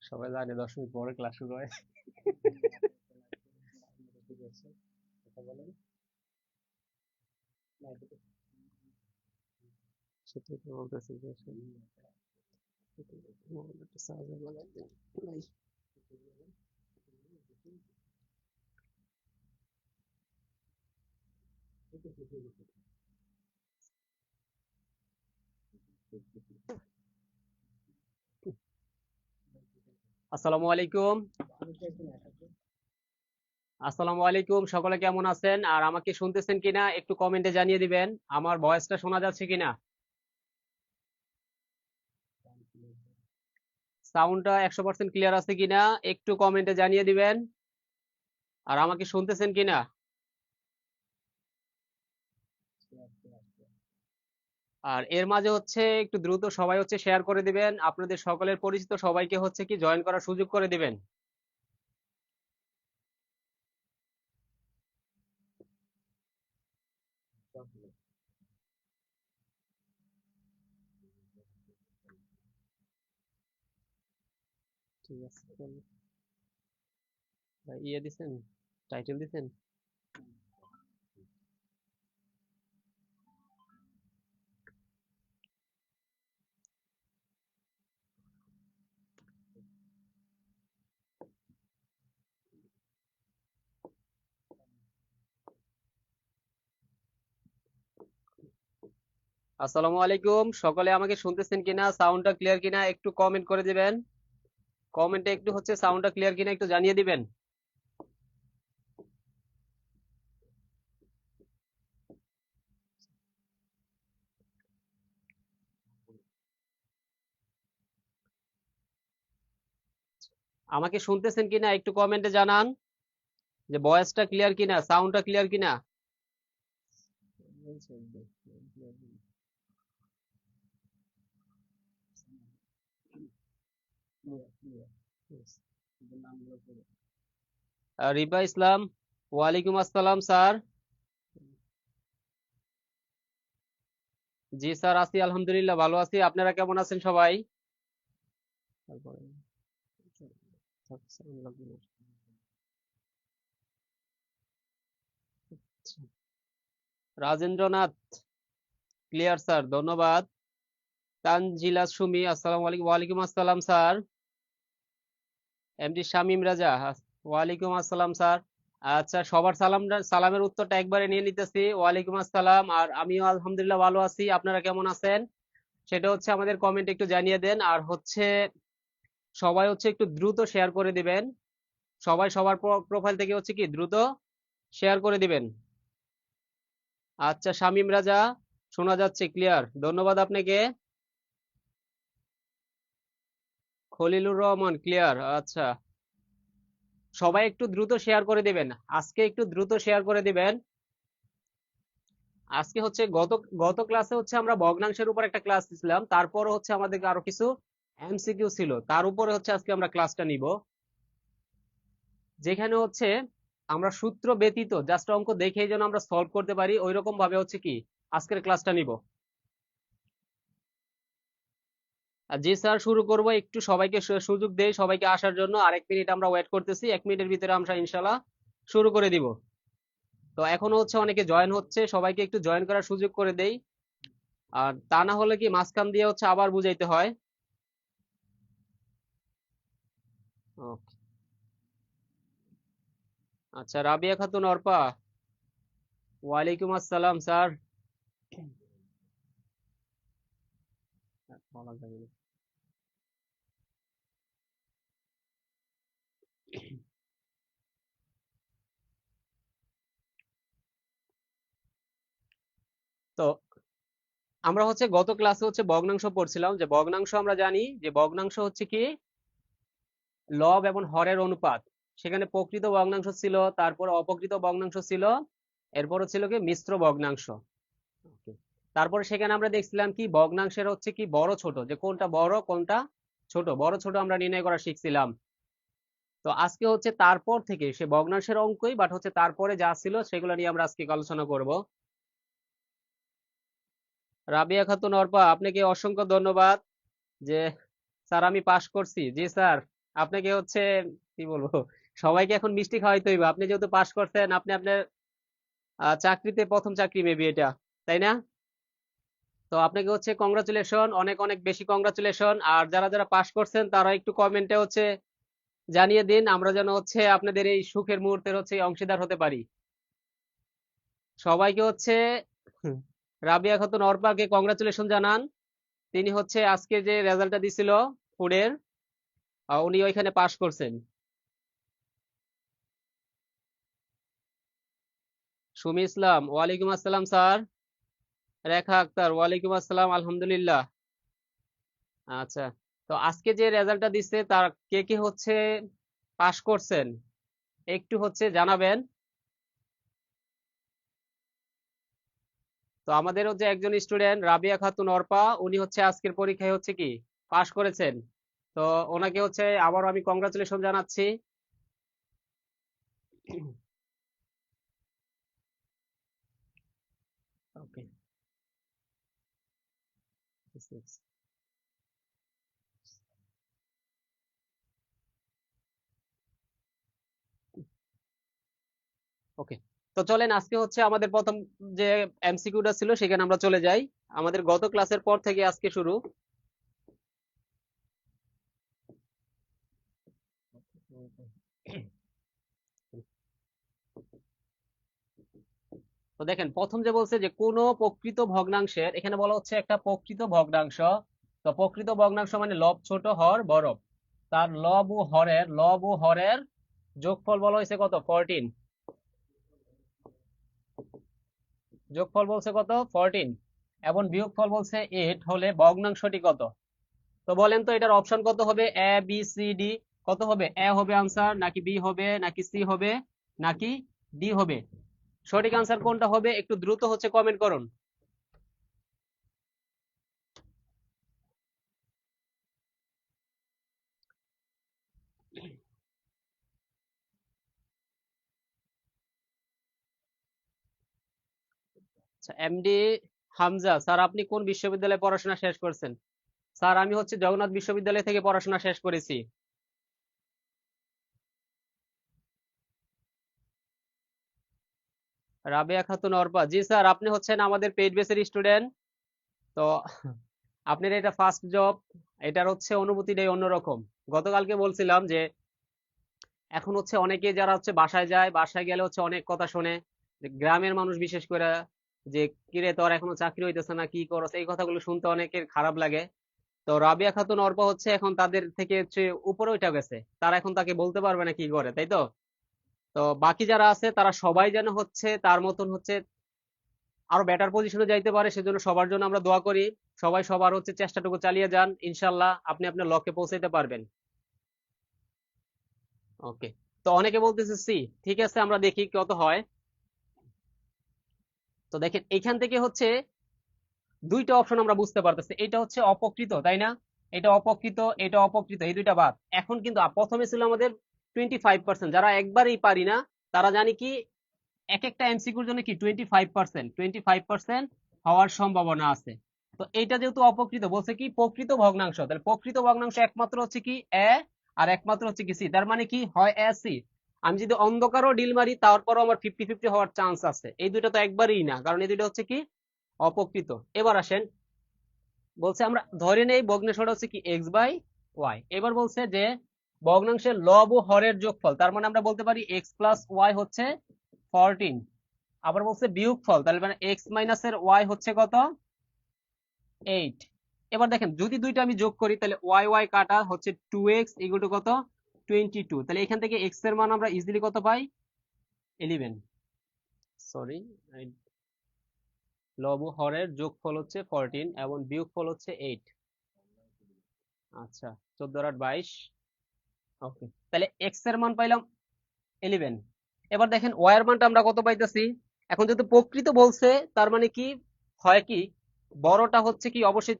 সবাই জানে 10 মিনিট পরে ক্লাস শুরু হয়। সত্যি তো বলতেছি যে আসসালামু আলাইকুম। আসসালামু আলাইকুম, সকলে কেমন আছেন? আর আমাকে শুনতেছেন কিনা একটু কমেন্টে জানিয়ে দিবেন। আমার ভয়েসটা শোনা যাচ্ছে কিনা, সাউন্ডটা 100% ক্লিয়ার আছে কিনা একটু কমেন্টে জানিয়ে দিবেন। আর আমাকে শুনতেছেন কিনা। আর এর মাঝে হচ্ছে একটু দ্রুত সবাই হচ্ছে শেয়ার করে দিবেন, আপনাদের সকলের পরিচিত সবাইকে হচ্ছে কি জয়েন করার সুযোগ করে দিবেন। ঠিক আছে, ইয়ে দিছেন, টাইটেল দিছেন। আসসালামু আলাইকুম, সকলে আমাকে শুনতেছেন কিনা, সাউন্ডটা ক্লিয়ার কিনা একটু কমেন্ট করে দিবেন। কমেন্টে একটু হচ্ছে সাউন্ডটা ক্লিয়ার কিনা একটু জানিয়ে দিবেন। আমাকে শুনতেছেন কিনা একটু কমেন্টে জানান যে ভয়েসটা ক্লিয়ার কিনা, সাউন্ডটা ক্লিয়ার কিনা। রিবা ইসলাম, ওয়ালাইকুম আসসালাম স্যার। জি স্যার, আছি আলহামদুলিল্লাহ, ভালো আছি। আপনারা কেমন আছেন সবাই? রাজেন্দ্রনাথ, ক্লিয়ার স্যার, ধন্যবাদ। তানজিলা সুমি, আসসালামু আলাইকুম। ওয়ালাইকুম আসসালাম স্যার। এমডি শামীম রাজা, ওয়ালাইকুম আসসালাম স্যার। আচ্ছা, সবার সালামের উত্তরটা একবারে নিয়ে নিতেছি। ওয়ালাইকুম আসসালাম। আর আমিও আলহামদুলিল্লাহ ভালো আছি, আপনারা কেমন আছেন সেটা হচ্ছে আমাদের কমেন্টে একটু জানিয়ে দেন। আর হচ্ছে সবাই হচ্ছে একটু দ্রুত শেয়ার করে দিবেন। সবাই সবার প্রোফাইল থেকে হচ্ছে কি দ্রুত শেয়ার করে দিবেন। আচ্ছা শামীম রাজা, শোনা যাচ্ছে ক্লিয়ার, ধন্যবাদ আপনাকে। খলিলুর রহমান, ক্লিয়ার, আচ্ছা। সবাই একটু দ্রুত শেয়ার করে দিবেন, আজকে একটু দ্রুত শেয়ার করে দিবেন। আজকে হচ্ছে গত গত ক্লাসে হচ্ছে আমরা ভগ্নাংশের উপর একটা ক্লাস দিছিলাম, তারপর হচ্ছে আমাদেরকে আরো কিছু এমসিকিউ ছিল, তার উপরে হচ্ছে আজকে আমরা ক্লাসটা নিব, যেখানে হচ্ছে আমরা সূত্র ব্যতীত জাস্ট অঙ্ক দেখেই যেন আমরা সলভ করতে পারি ওইরকম ভাবে হচ্ছে কি আজকের ক্লাসটা নিব। আর জি স্যার, শুরু করব, একটু সবাইকে সুযোগ দেই সবাইকে আসার জন্য। আর 1 মিনিট আমরা ওয়েট করতেছি, 1 মিনিটের ভিতরে আমরা ইনশাল্লাহ শুরু করে দিব। তো এখনো হচ্ছে অনেকে জয়েন হচ্ছে, সবাইকে একটু জয়েন করার সুযোগ করে দেই। আর তা না হলে কি মাঝখান দিয়ে হচ্ছে আবার বুঝাইতে হয়। ওকে। আচ্ছা, রাবিয়া খাতুন অর্পা, ওয়ালাইকুম আসসালাম স্যার। বলা যাবে না। তো আমরা হচ্ছে গত ক্লাসে হচ্ছে ভগ্নাংশ পড়ছিলাম, যে ভগ্নাংশ আমরা জানি যে ভগ্নাংশ হচ্ছে কি লব এবং হরের অনুপাত। সেখানে প্রকৃত ভগ্নাংশ ছিল, তারপর অপ্রকৃত ভগ্নাংশ ছিল, এরপর ছিল কি মিশ্র ভগ্নাংশ। Okay. তারপরে সেখানে আমরা দেখছিলাম কি ভগ্নাংশের হচ্ছে কি বড় ছোট, যে কোনটা বড় কোনটা ছোট, বড় ছোট আমরা নির্ণয় করা শিখছিলাম। তো আজকে হচ্ছে তারপর থেকে সে ভগ্নাংশের অঙ্কই, বাট হচ্ছে তারপরে যা ছিল সেগুলো নিয়ে আমরা আজকে আলোচনা করব। রাবিয়া খাতুন অর্পা, আপনাকে অসংখ্য ধন্যবাদ যে স্যার আমি পাশ করছি। জি স্যার, আপনাকে হচ্ছে কি বলবো, সবাইকে এখন মিষ্টি খাওয়াইতে হইবে। আপনি যেহেতু পাশ করছেন, আপনি আপনার চাকরিতে প্রথম চাকরি মেবি এটা, তাই না? তো আপনাকে হচ্ছে কংগ্রাচুলেশন, অনেক অনেক বেশি কংগ্রাচুলেশন। আর যারা যারা পাশ করছেন তারা একটু কমেন্টে হচ্ছে জানিয়ে দিন, আমরা যেন হচ্ছে আপনাদের এই সুখের মুহূর্তের হচ্ছে অংশীদার হতে পারি। সবাইকে হচ্ছে রাবিয়া খাতুন অর্পাকে কংগ্রাচুলেশন জানান। তিনি হচ্ছে আজকে যে রেজাল্টটা দিছিল ফুডের, উনি ওইখানে পাশ করছেন। সুমি ইসলাম, ওয়ালাইকুম আসসালাম স্যার। রেখা আক্তার, ওয়ালাইকুম আসসালাম, আলহামদুলিল্লাহ। আচ্ছা, তো আজকে যে রেজাল্টটা দিচ্ছে তার কে কে হচ্ছে পাশ করছেন একটু হচ্ছে জানাবেন। তো আমাদের হচ্ছে একজন স্টুডেন্ট রাবিয়া খাতুন অর্পা, উনি হচ্ছে আজকের পরীক্ষায় হচ্ছে কি পাশ করেছেন। তো ওনাকে হচ্ছে আবারও আমি কংগ্রাচুলেশন জানাচ্ছি। ওকে, ওকে। তো চলেন আজকে হচ্ছে আমাদের প্রথম যে এমসিকিউটা ছিল সেখানে আমরা চলে যাই। আমাদের গত ক্লাসের পর থেকে আজকে শুরু। তো দেখেন প্রথম যে বলছে যে কোন প্রকৃত ভগ্নাংশের, এখানে বলা হচ্ছে একটা প্রকৃত ভগ্নাংশ। তো প্রকৃত ভগ্নাংশ মানে লব ছোট হর বড়, তার লব ও হরের যোগফল বলা হয়েছে কত 14। যোগফল বলছে কত 14, এবং বিয়োগফল বলছে 8 হলে ভগ্নাংশটি কত। তো বলেন তো এটার অপশন কত হবে, এ বি সি ডি? কত হবে, এ হবে আনসার, নাকি বি হবে, নাকি সি হবে, নাকি ডি হবে? সঠিক আনসার কোনটা হবে একটু দ্রুত হচ্ছে কমেন্ট করুন। আচ্ছা, এমডি হামজা স্যার, আপনি কোন বিশ্ববিদ্যালয়ে পড়াশোনা শেষ করছেন? স্যার আমি হচ্ছে জগন্নাথ বিশ্ববিদ্যালয় থেকে পড়াশোনা শেষ করেছি। রাবেয়া খাতুন অর্পা, জি স্যার, আপনি হচ্ছেন আমাদের পেইড বেসের স্টুডেন্ট। তো আপনার এটা ফার্স্ট জব, এটার হচ্ছে অনুভূতিটাই অন্যরকম। গতকালকে বলছিলাম যে এখন হচ্ছে অনেকে যারা হচ্ছে বাসায় যায়, বাসায় গেলে হচ্ছে অনেক কথা শোনে, যে গ্রামের মানুষ বিশেষ করে, যে কিরে তোর এখনো চাকরি হইতেছে না, কি করছ, এই কথাগুলো শুনতে অনেকের খারাপ লাগে। তো রাবিয়া খাতুন অর্পা হচ্ছে এখন তাদের থেকে হচ্ছে উপরে উঠে গেছে, তারা এখন তাকে বলতে পারবে না কি করে, তাই তো? তো বাকি যারা আছে তারা সবাই যেন হচ্ছে তার মতন হচ্ছে আরো বেটার পজিশনে যাইতে পারে, সেজন্য সবার জন্য আমরা দোয়া করি। সবাই সবার হচ্ছে চেষ্টাটুকু চালিয়ে যান, ইনশাল্লাহ আপনি আপনার লক্ষ্যে পৌঁছাতে পারবেন। ওকে। তো অনেকে বলতেছে সি, ঠিক আছে আমরা দেখি কত হয়। তো দেখেন এইখান থেকে হচ্ছে দুইটা অপশন আমরা বুঝতে পারতেছি, এটা হচ্ছে অপকৃত, তাই না? এটা অপকৃত, এটা অপকৃত, এই দুইটা বাদ। এখন কিন্তু প্রথমে ছিল আমাদের 25%, যারা একবারই পারি না তারা জানি কি এক একটা এমসিকিউর জন্য কি 25% হওয়ার সম্ভাবনা আছে। তো এইটা যেহেতু অপকৃত, বলছে কি প্রকৃত ভগ্নাংশ, তাহলে প্রকৃত ভগ্নাংশ একমাত্র হচ্ছে কি এ, আর একমাত্র হচ্ছে কি সি। তার মানে কি হয় এ সি। আমি যদি অন্ধকারও ডিল মারি তারপরও আমার 50-50 হওয়ার চান্স আছে। এই দুইটা তো একবারই না, কারণ এই দুইটা হচ্ছে কি অপকৃত। এবার আসেন, বলছে আমরা ধরে নেই ভগ্নাংশটা হচ্ছে কি এক্স বাই ওয়াই। এবার বলছে যে ভগ্নাংশের লব ও হরের যোগফল, তার মানে আমরা বলতে পারি এক্স প্লাস ওয়াই হচ্ছে 14। আবার বলছে বিয়োগফল, তাহলে মানে এক্স মাইনাস এর ওয়াই হচ্ছে কত 8। এবার দেখেন যদি দুইটা আমি যোগ করি তাহলে ওয়াই ওয়াই কাটা হচ্ছে 2x ইকুয়াল টু কত 22। তাহলে এখান থেকে x এর মান আমরা ইজিলি কত পাই 11। সরি, লব ও হরের যোগফল হচ্ছে 14 এবং বিয়োগফল হচ্ছে 8। আচ্ছা, 14 আর 22। ওকে, তাহলে x এর মান পাইলাম 11। এবার দেখেন y এর মানটা আমরা কত পাইতেছি। এখন যেহেতু প্রকৃত বলছে তার মানে কি হয় কি, বড়টা হচ্ছে কি অবশ্যই,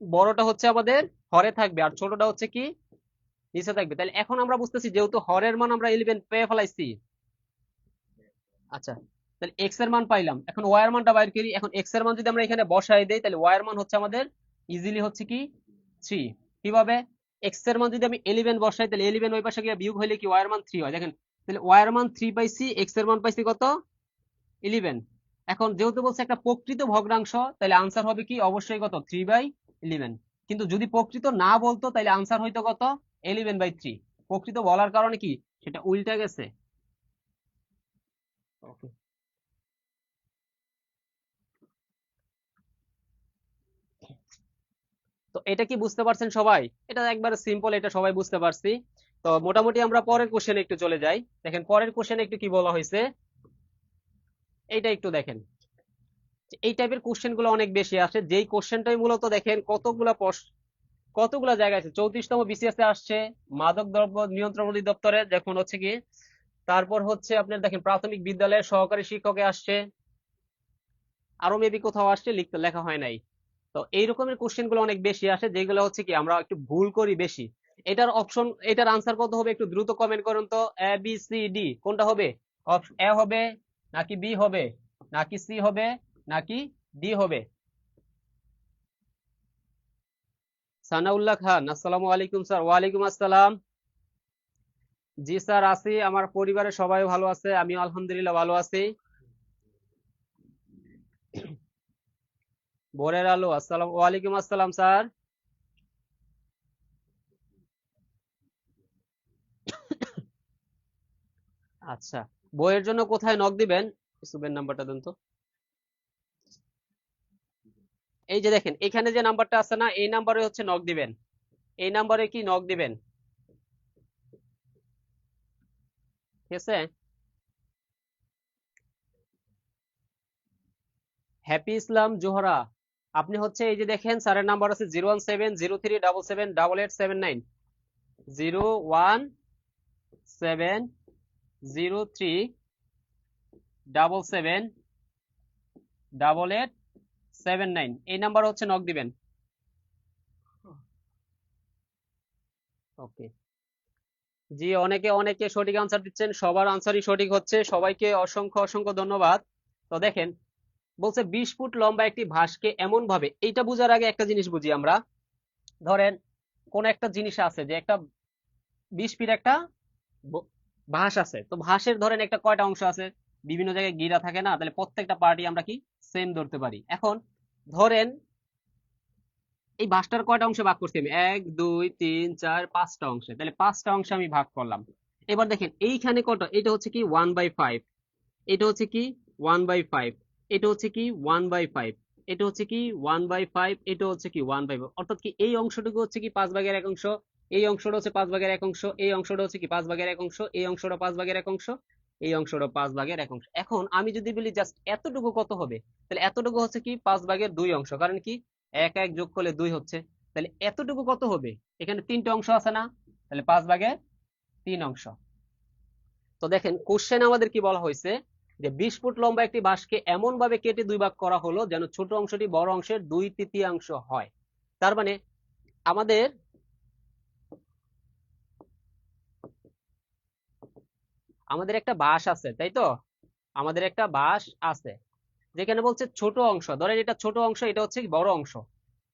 বড়টা হচ্ছে আমাদের হরে থাকবে আর ছোটটা হচ্ছে কি নিচে থাকবে। তাহলে এখন আমরা বুঝতেছি যেহেতু হরের মান আমরা 11 পেয়ে ফেলাইছি। আচ্ছা, তাহলে এক্স এর মান পাইলাম, এখন ওয়াই এর মানটা বাইর করি। এখন এক্স এর মান যদি আমরা এখানে বসাই দেই, তাহলে ওয়াই এর মান হচ্ছে আমাদের ইজিলি হচ্ছে কি 3। কিভাবে? এক্স এর মান যদি আমি 11 বসাই, তাহলে 11 ওই পাশে গিয়ে বিয়োগ হইলে কি ওয়াই এর মান 3 হয়। দেখেন, তাহলে ওয়াই এর মান 3 পাইছি, এক্স এর মান পাইছি কত 11। এখন যেহেতু বলছে একটা প্রকৃত ভগ্নাংশ, তাহলে আনসার হবে কি অবশ্যই কত 3/11। কিন্তু যদি প্রকৃত না বলতো তাহলে আনসার হইতো কত 11/3। প্রকৃত বলার কারণে কি সেটা উল্টা গেছে। ওকে, তো এটা কি বুঝতে পারছেন সবাই? এটা একবারে সিম্পল, এটা সবাই বুঝতে পারছি। তো মোটামুটি আমরা পরের কোশ্চেনে একটু চলে যাই। দেখেন পরের কোশ্চেনে একটু কি বলা হয়েছে, এইটা একটু দেখেন। এই টাইপের কোশ্চেন গুলো অনেক বেশি আসে, যেই কোশ্চেনটাই মূলত দেখেন কতগুলা জায়গায় আছে। 34তম বিসিএস এ আসছে, মাদক দ্রব্য নিয়ন্ত্রণ অধিদপ্তরে যখন হচ্ছে কি, তারপর হচ্ছে আপনার দেখেন প্রাথমিক বিদ্যালয়ের সহকারী শিক্ষকে আসছে, আরো মেবি কোথাও আসছে, লিখতে লেখা হয় নাই। তো এই রকমের কোশ্চেন গুলো অনেক বেশি আসে, যেগুলো হচ্ছে কি আমরা একটু ভুল করি বেশি। এটার অপশন, এটার আনসার কত হবে একটু দ্রুত কমেন্ট করুন তো। এ বি সি ডি কোনটা হবে? এ হবে নাকি বি হবে নাকি সি হবে নাকি ডি হবে? সানাউল্লাহ খান, আসসালামু আলাইকুম স্যার। ওয়ালাইকুম আসসালাম। জি স্যার আছি, আমার পরিবারের সবাই ভালো আছে, আমিও আলহামদুলিল্লাহ ভালো আছি। ভোরের আলো, আসসালাম ওয়ালাইকুম আসসালাম স্যার। আচ্ছা, বইয়ের জন্য কোথায় নক দিবেন? সুবের নাম্বারটা দেন তো। এই যে দেখেন এখানে যে নাম্বারটা আছে না, এই নাম্বারে হচ্ছে নক দিবেন। এই নাম্বারে কি নক দিবেন, ঠিক আছে? হ্যাপি ইসলাম জোহরা, আপনি হচ্ছে এই যে দেখেন স্যারের নাম্বার আছে 01703778879। 01703778879, এই নাম্বার হচ্ছে নক দিবেন। ওকে, জি অনেকে অনেকে সঠিক আনসার দিচ্ছেন, সবার আনসারই সঠিক হচ্ছে, সবাইকে অসংখ্য অসংখ্য ধন্যবাদ। তো দেখেন বলছে 20 ফুট লম্বা একটি ভাঁজকে এমন ভাবে, এইটা বোঝার আগে একটা জিনিস বুঝি আমরা। ধরেন কোন একটা জিনিস আছে যে একটা 20 ফিট একটা ভাঁজ আছে, তো ভাঁজের ধরেন একটা কয়টা অংশ আছে, বিভিন্ন জায়গায় গিরা থাকে না, তাহলে প্রত্যেকটা পার্টি আমরা কি সেম ধরতে পারি। এখন ধরেন এই ভাঁজটার কয়টা অংশে ভাগ করছি আমি, 1 2 3 4 5টা অংশে, তাহলে 5টা অংশে আমি ভাগ করলাম। এবার দেখেন এইখানে কটা, এটা হচ্ছে কি 1/5, এটা হচ্ছে কি 1/5, এটা হচ্ছে কি 1/5, এটা হচ্ছে কি 1/5, এটা হচ্ছে কি 1/5, অর্থাৎ কি এই অংশটুকু হচ্ছে কি 5/1 অংশ, এই অংশটা হচ্ছে 5/1 অংশ, এই অংশটা হচ্ছে কি 5/1 অংশ, এই অংশটা 5/1 অংশ, এই অংশটা 5/1 অংশ। এখন আমি যদি বলি জাস্ট এতটুকু কত হবে, তাহলে এতটুকু হচ্ছে কি 5/2 অংশ, কারণ কি এক এক যোগ করলে 2 হচ্ছে। তাহলে এতটুকু কত হবে, এখানে 3টে অংশ আছে না, তাহলে 5/3 অংশ। তো দেখেন কোশ্চেন আমাদের কি বলা হয়েছে, যে 20 ফুট লম্বা একটি বাঁশকে এমন ভাবে কেটে 2 ভাগ করা হলো যেন ছোট অংশটি বড় অংশের 2/3 হয়। তার মানে আমাদের আমাদের একটা বাঁশ আছে, তাই তো? আমাদের একটা বাঁশ আছে, যেখানে বলছে ছোট অংশ, ধরেন এটা ছোট অংশ, এটা হচ্ছে কি বড় অংশ।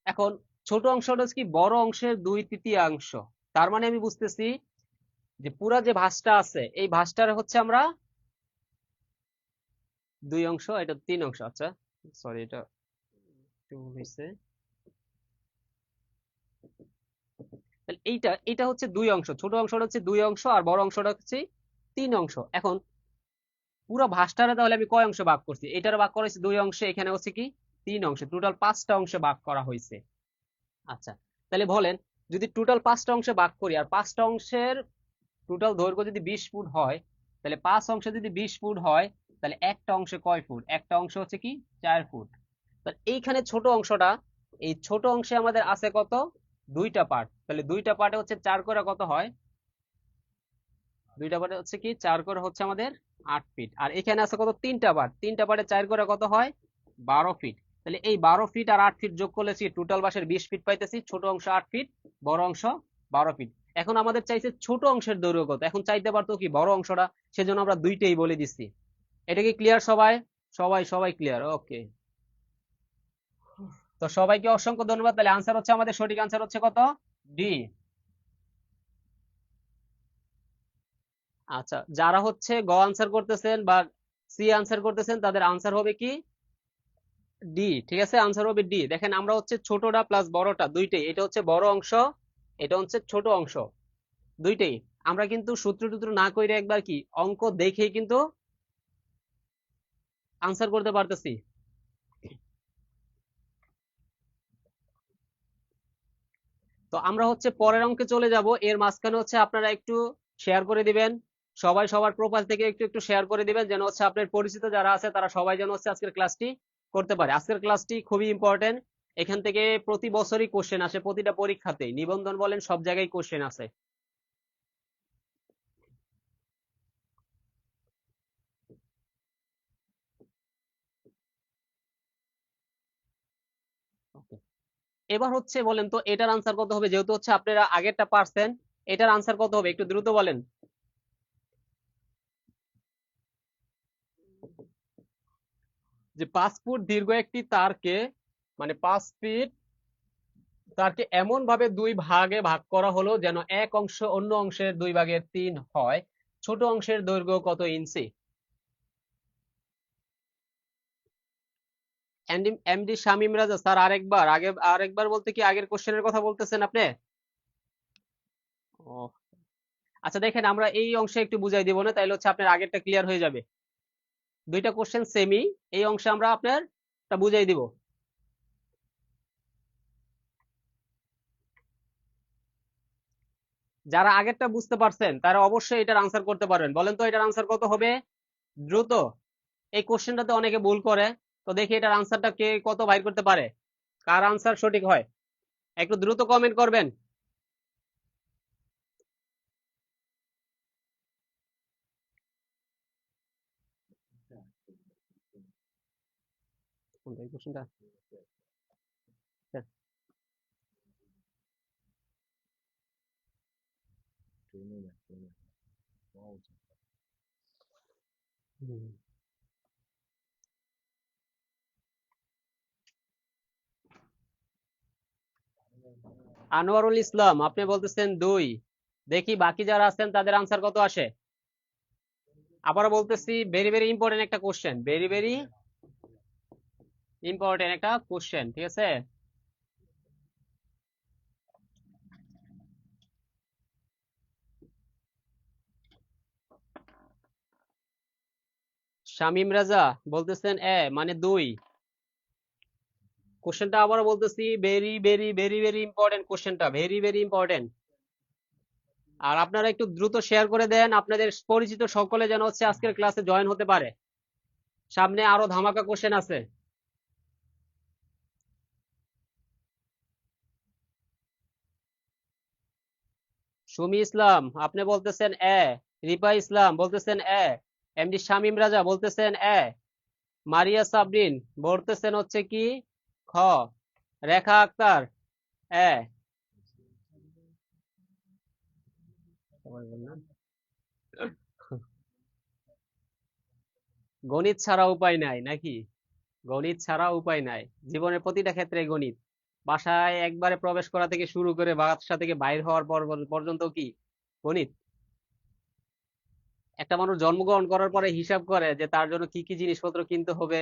এখন ছোট অংশটা হচ্ছে কি বড় অংশের 2/3। তার মানে আমি বুঝতেছি যে পুরা যে ভাঁজটা আছে, এই ভাঁজটার হচ্ছে আমরা 2 অংশ, এটা 3 অংশ। আচ্ছা সরি, এটা একটু ভুল হয়েছে। তাহলে এইটা এটা হচ্ছে 2 অংশ, ছোট অংশটা হচ্ছে 2 অংশ আর বড় অংশটা হচ্ছে 3 অংশ। এখন পুরো ভাঁজটারে তাহলে আমি কয় অংশে ভাগ করছি, এটার ভাগ করা হয়েছে 2 অংশে, এখানে হচ্ছে কি 3 অংশে, টোটাল 5টা অংশে ভাগ করা হয়েছে। আচ্ছা, তাহলে বলেন যদি টোটাল 5টা অংশে ভাগ করি, আর 5টা অংশের টোটাল দৈর্ঘ্য যদি 20 ফুট হয়, তাহলে 5 অংশে যদি 20 ফুট হয়, তাহলে একটা অংশে কয় ফুট, একটা অংশ হচ্ছে কি 4 ফুট। তাহলে এইখানে ছোট অংশটা, এই ছোট অংশে আমাদের আছে কত, 2টা পার্ট, তাহলে 2টা পার্টে হচ্ছে 4 করে কত হয়, 2টা পার্টে হচ্ছে কি 4 করে হচ্ছে আমাদের 8 ফিট। আর এখানে আছে কত, 3টা পার্ট, 3টা পার্টে 4 করে কত হয় 12 ফিট। তাহলে এই 12 ফিট আর 8 ফিট যোগ করলে টোটাল বাসের 20 ফিট পাইতেছি, ছোট অংশ 8 ফিট, বড় অংশ 12 ফিট। এখন আমাদের চাইছে ছোট অংশের দৈর্ঘ্য কত, এখন চাইতে পারতো কি বড় অংশটা, সেজন্য আমরা দুইটাই বলে দিচ্ছি। এটা কি ক্লিয়ার সবাই? সবাই সবাই ক্লিয়ার, ওকে। তো সবাইকে অসংখ্য ধন্যবাদ। তাহলে আনসার হচ্ছে, আমাদের সঠিক আনসার হচ্ছে কত? ডি। আচ্ছা, যারা হচ্ছে গ আনসার করতেছেন বা সি আনসার করতেছেন, তাদের আনসার হবে কি? ডি। ঠিক আছে, আনসার হবে ডি। দেখেন, আমরা হচ্ছে ছোটটা প্লাস বড়টা দুইটাই, এটা হচ্ছে বড় অংশ, এটা হচ্ছে ছোট অংশ, দুইটাই আমরা কিন্তু সূত্র টুত্র না কইরে একবার কি অঙ্ক দেখেই কিন্তু আনসার করতে পারতেছি। তো আমরা হচ্ছে পরের অঙ্কে চলে যাব। এর মাঝখানে হচ্ছে আপনারা একটু শেয়ার করে দিবেন, সবাই সবার প্রোফাইল থেকে একটু একটু শেয়ার করে দিবেন, যেন হচ্ছে আপনার পরিচিত যারা আছে তারা সবাই যেন হচ্ছে আজকের ক্লাসটি করতে পারে। আজকের ক্লাসটি খুবই ইম্পর্টেন্ট। এখান থেকে প্রতি বছরই কোশ্চেন আসে, প্রতিটা পরীক্ষাতেই, নিবন্ধন বলেন, সব জায়গায় কোশ্চেন আসে। ওকে, এবার হচ্ছে বলেন তো এটার আনসার কত হবে, যেহেতু হচ্ছে আপনারা আগেরটা পারছেন, এটার আনসার কত হবে একটু দ্রুত বলেন। যে 5 ফুট দীর্ঘ একটি তারকে, মানে 5 ফিট তারকে এমন ভাবে দুই ভাগে ভাগ করা হলো যেন এক অংশ অন্য অংশের 2/3 হয়, ছোট অংশের দৈর্ঘ্য কত ইঞ্চি? এমডি শামীম রাজা স্যার, আরেকবার বলতে কি আগের কোশ্চেনের কথা বলতেছেন আপনি? ও, আচ্ছা দেখেন, আমরা এই অংশে একটু বুঝাই দিব না, তাইলে হচ্ছে আপনার আগেরটা ক্লিয়ার হয়ে যাবে। দুইটা কোশ্চেন সেমি, এই অংশে আমরা আপনার তা বুঝাই দিব। যারা আগেরটা বুঝতে পারছেন তারা অবশ্যই এটার আনসার করতে পারবেন। বলেন তো এটার আনসার কত হবে দ্রুত? এই কোশ্চেনটাতে অনেকে ভুল করে, তো দেখি এটার আনসারটা কে কত বাইর করতে পারে, কার আনসার সঠিক হয়, একটু দ্রুত কমেন্ট করবেন। কোনটা এই কোশ্চেনটা? আনোয়ারুল ইসলাম, আপনি বলতেছেন 2। দেখি বাকি যারা আছেন তাদের আনসার কত আসে। আবারও বলতেছি, ভেরি ভেরি ইম্পর্টেন্ট একটা কোশ্চেন, ভেরি ভেরি ইম্পর্টেন্ট একটা কোশ্চেন, ঠিক আছে? শামীম রাজা বলতেছেন মানে 2। কোশ্চেনটা আবারও বলতেছি, very very very very important কোশ্চেনটা, ভেরি ভেরি ইম্পর্টেন্ট। আর আপনারা একটু দ্রুত শেয়ার করে দেন, আপনাদের পরিচিত সকলে যেন হচ্ছে আজকের ক্লাসে জয়েন হতে পারে। সামনে আরো ধামাকা কোশ্চেন আছে। সুমি ইসলাম আপনি বলতেছেন রিপা ইসলাম বলতেছেন এমডি শামীম রাজা বলতেছেন মারিয়া সাবরিন বলতেছেন হচ্ছে কি খ, রেখা আক্তার এ। সবাই বললেন গণিত ছাড়া উপায় নাই নাকি? গণিত ছাড়া উপায় নাই, জীবনের প্রতিটা ক্ষেত্রে গণিত। বাসায় একবারে প্রবেশ করা থেকে শুরু করে বাসা থেকে বাইর হওয়ার পর পর্যন্ত কি গণিত। একটা মানুষ জন্মগ্রহণ করার পরে হিসাব করে যে তার জন্য কি কি জিনিসপত্র কিনতে হবে,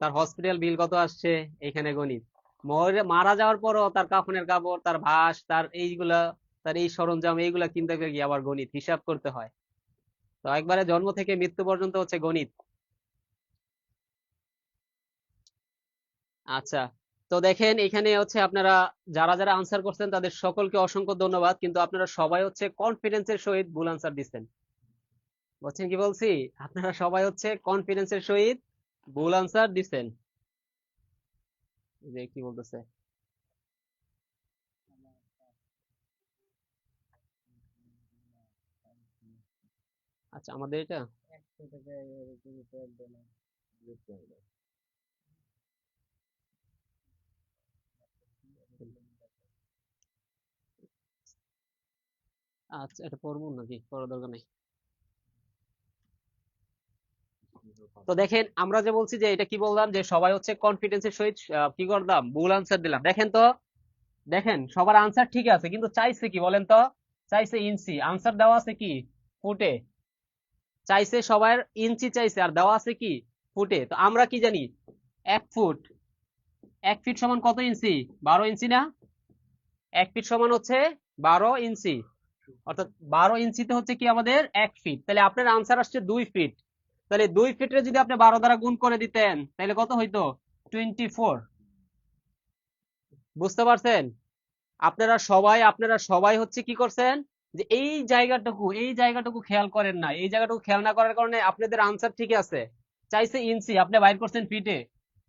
তার হসপিটাল বিল কত আসছে, এখানে গণিত। মারা যাওয়ার পরও তার কাফনের কাপড়, তার ভাস, তার এইগুলা, তার এই সরঞ্জাম, এইগুলা কিনতে গিয়ে আবার গণিত হিসাব করতে হয়। তো একবারে জন্ম থেকে মৃত্যু পর্যন্ত হচ্ছে গণিত। আচ্ছা, তো দেখেন এখানে হচ্ছে আপনারা যারা যারা আনসার করছেন তাদের সকলকে অসংখ্য ধন্যবাদ, কিন্তু আপনারা সবাই হচ্ছে কনফিডেন্সের সহিত ভুল আনসার দিচ্ছেন। বুঝছেন কি বলছি? আপনারা সবাই হচ্ছে কনফিডেন্সের সহিত ভুল আনসার দিচ্ছেন। যে কি বলতেছে, আচ্ছা আমাদের এটা আচ্ছা, এটা পড়বো নাকি, পড়ার দরকার নেই। তো দেখেন আমরা যে বলছি যে এটা কি বললাম যে সবাই হচ্ছে কনফিডেন্সের সহিত কি করলাম ভুল আনসার দিলাম। দেখেন তো, দেখেন সবার আনসার ঠিক আছে কিন্তু চাইছে কি বলেন তো, চাইছে ইঞ্চি, আনসার দেওয়া আছে কি ফুটে, চাইছে সবার ইঞ্চি চাইছে আর দেওয়া আছে কি ফুটে। তো আমরা কি জানি 1 ফুট, 1 ফিট সমান কত ইঞ্চি, 12 ইঞ্চি না? 1 ফিট সমান হচ্ছে 12 ইঞ্চি, অর্থাৎ 12 ইঞ্চিতে হচ্ছে কি আমাদের 1 ফিট। তাহলে আপনার আনসার আসছে 2 ফিট। তাহলে 2 ফিটে যদি আপনি 12 দ্বারা গুণ করে দিতেন তাহলে কত হইতো, 24। বুঝতে পারছেন? আপনারা সবাই হচ্ছে কি করছেন যে এই জায়গাটুকু খেয়াল করেন না, এই জায়গাটুকু খেয়াল না করার কারণে আপনাদের আনসার ঠিক আছে, চাইছে ইঞ্চি আপনি বাইর করছেন ফিটে,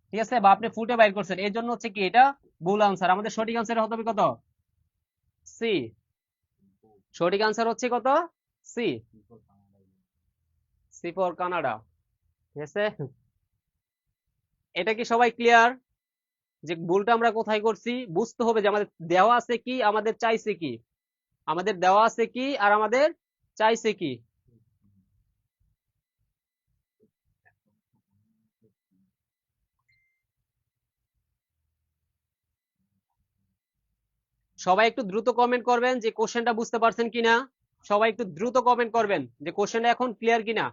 ঠিক আছে, বা আপনি ফুটে বাইর করছেন, এর জন্য হচ্ছে কি এটা ভুল আনসার। আমাদের সঠিক আনসার হতে হবে কত, সি। সঠিক আনসার হচ্ছে কত, সি, সি ফর কানাডা। ঠিক আছে, এটা কি সবাই ক্লিয়ার যে ভুলটা আমরা কোথায় করছি? বুঝতে হবে যে আমাদের দেওয়া আছে কি, আমাদের চাইছে কি, আমাদের দেওয়া আছে কি আর আমাদের চাইছে কি। সবাই একটু দ্রুত কমেন্ট করবেন যে কোশ্চেনটা বুঝতে পারছেন কিনা। সবাই একটু দ্রুত কমেন্ট করবেন যে কোশ্চেনটা এখন ক্লিয়ার কিনা।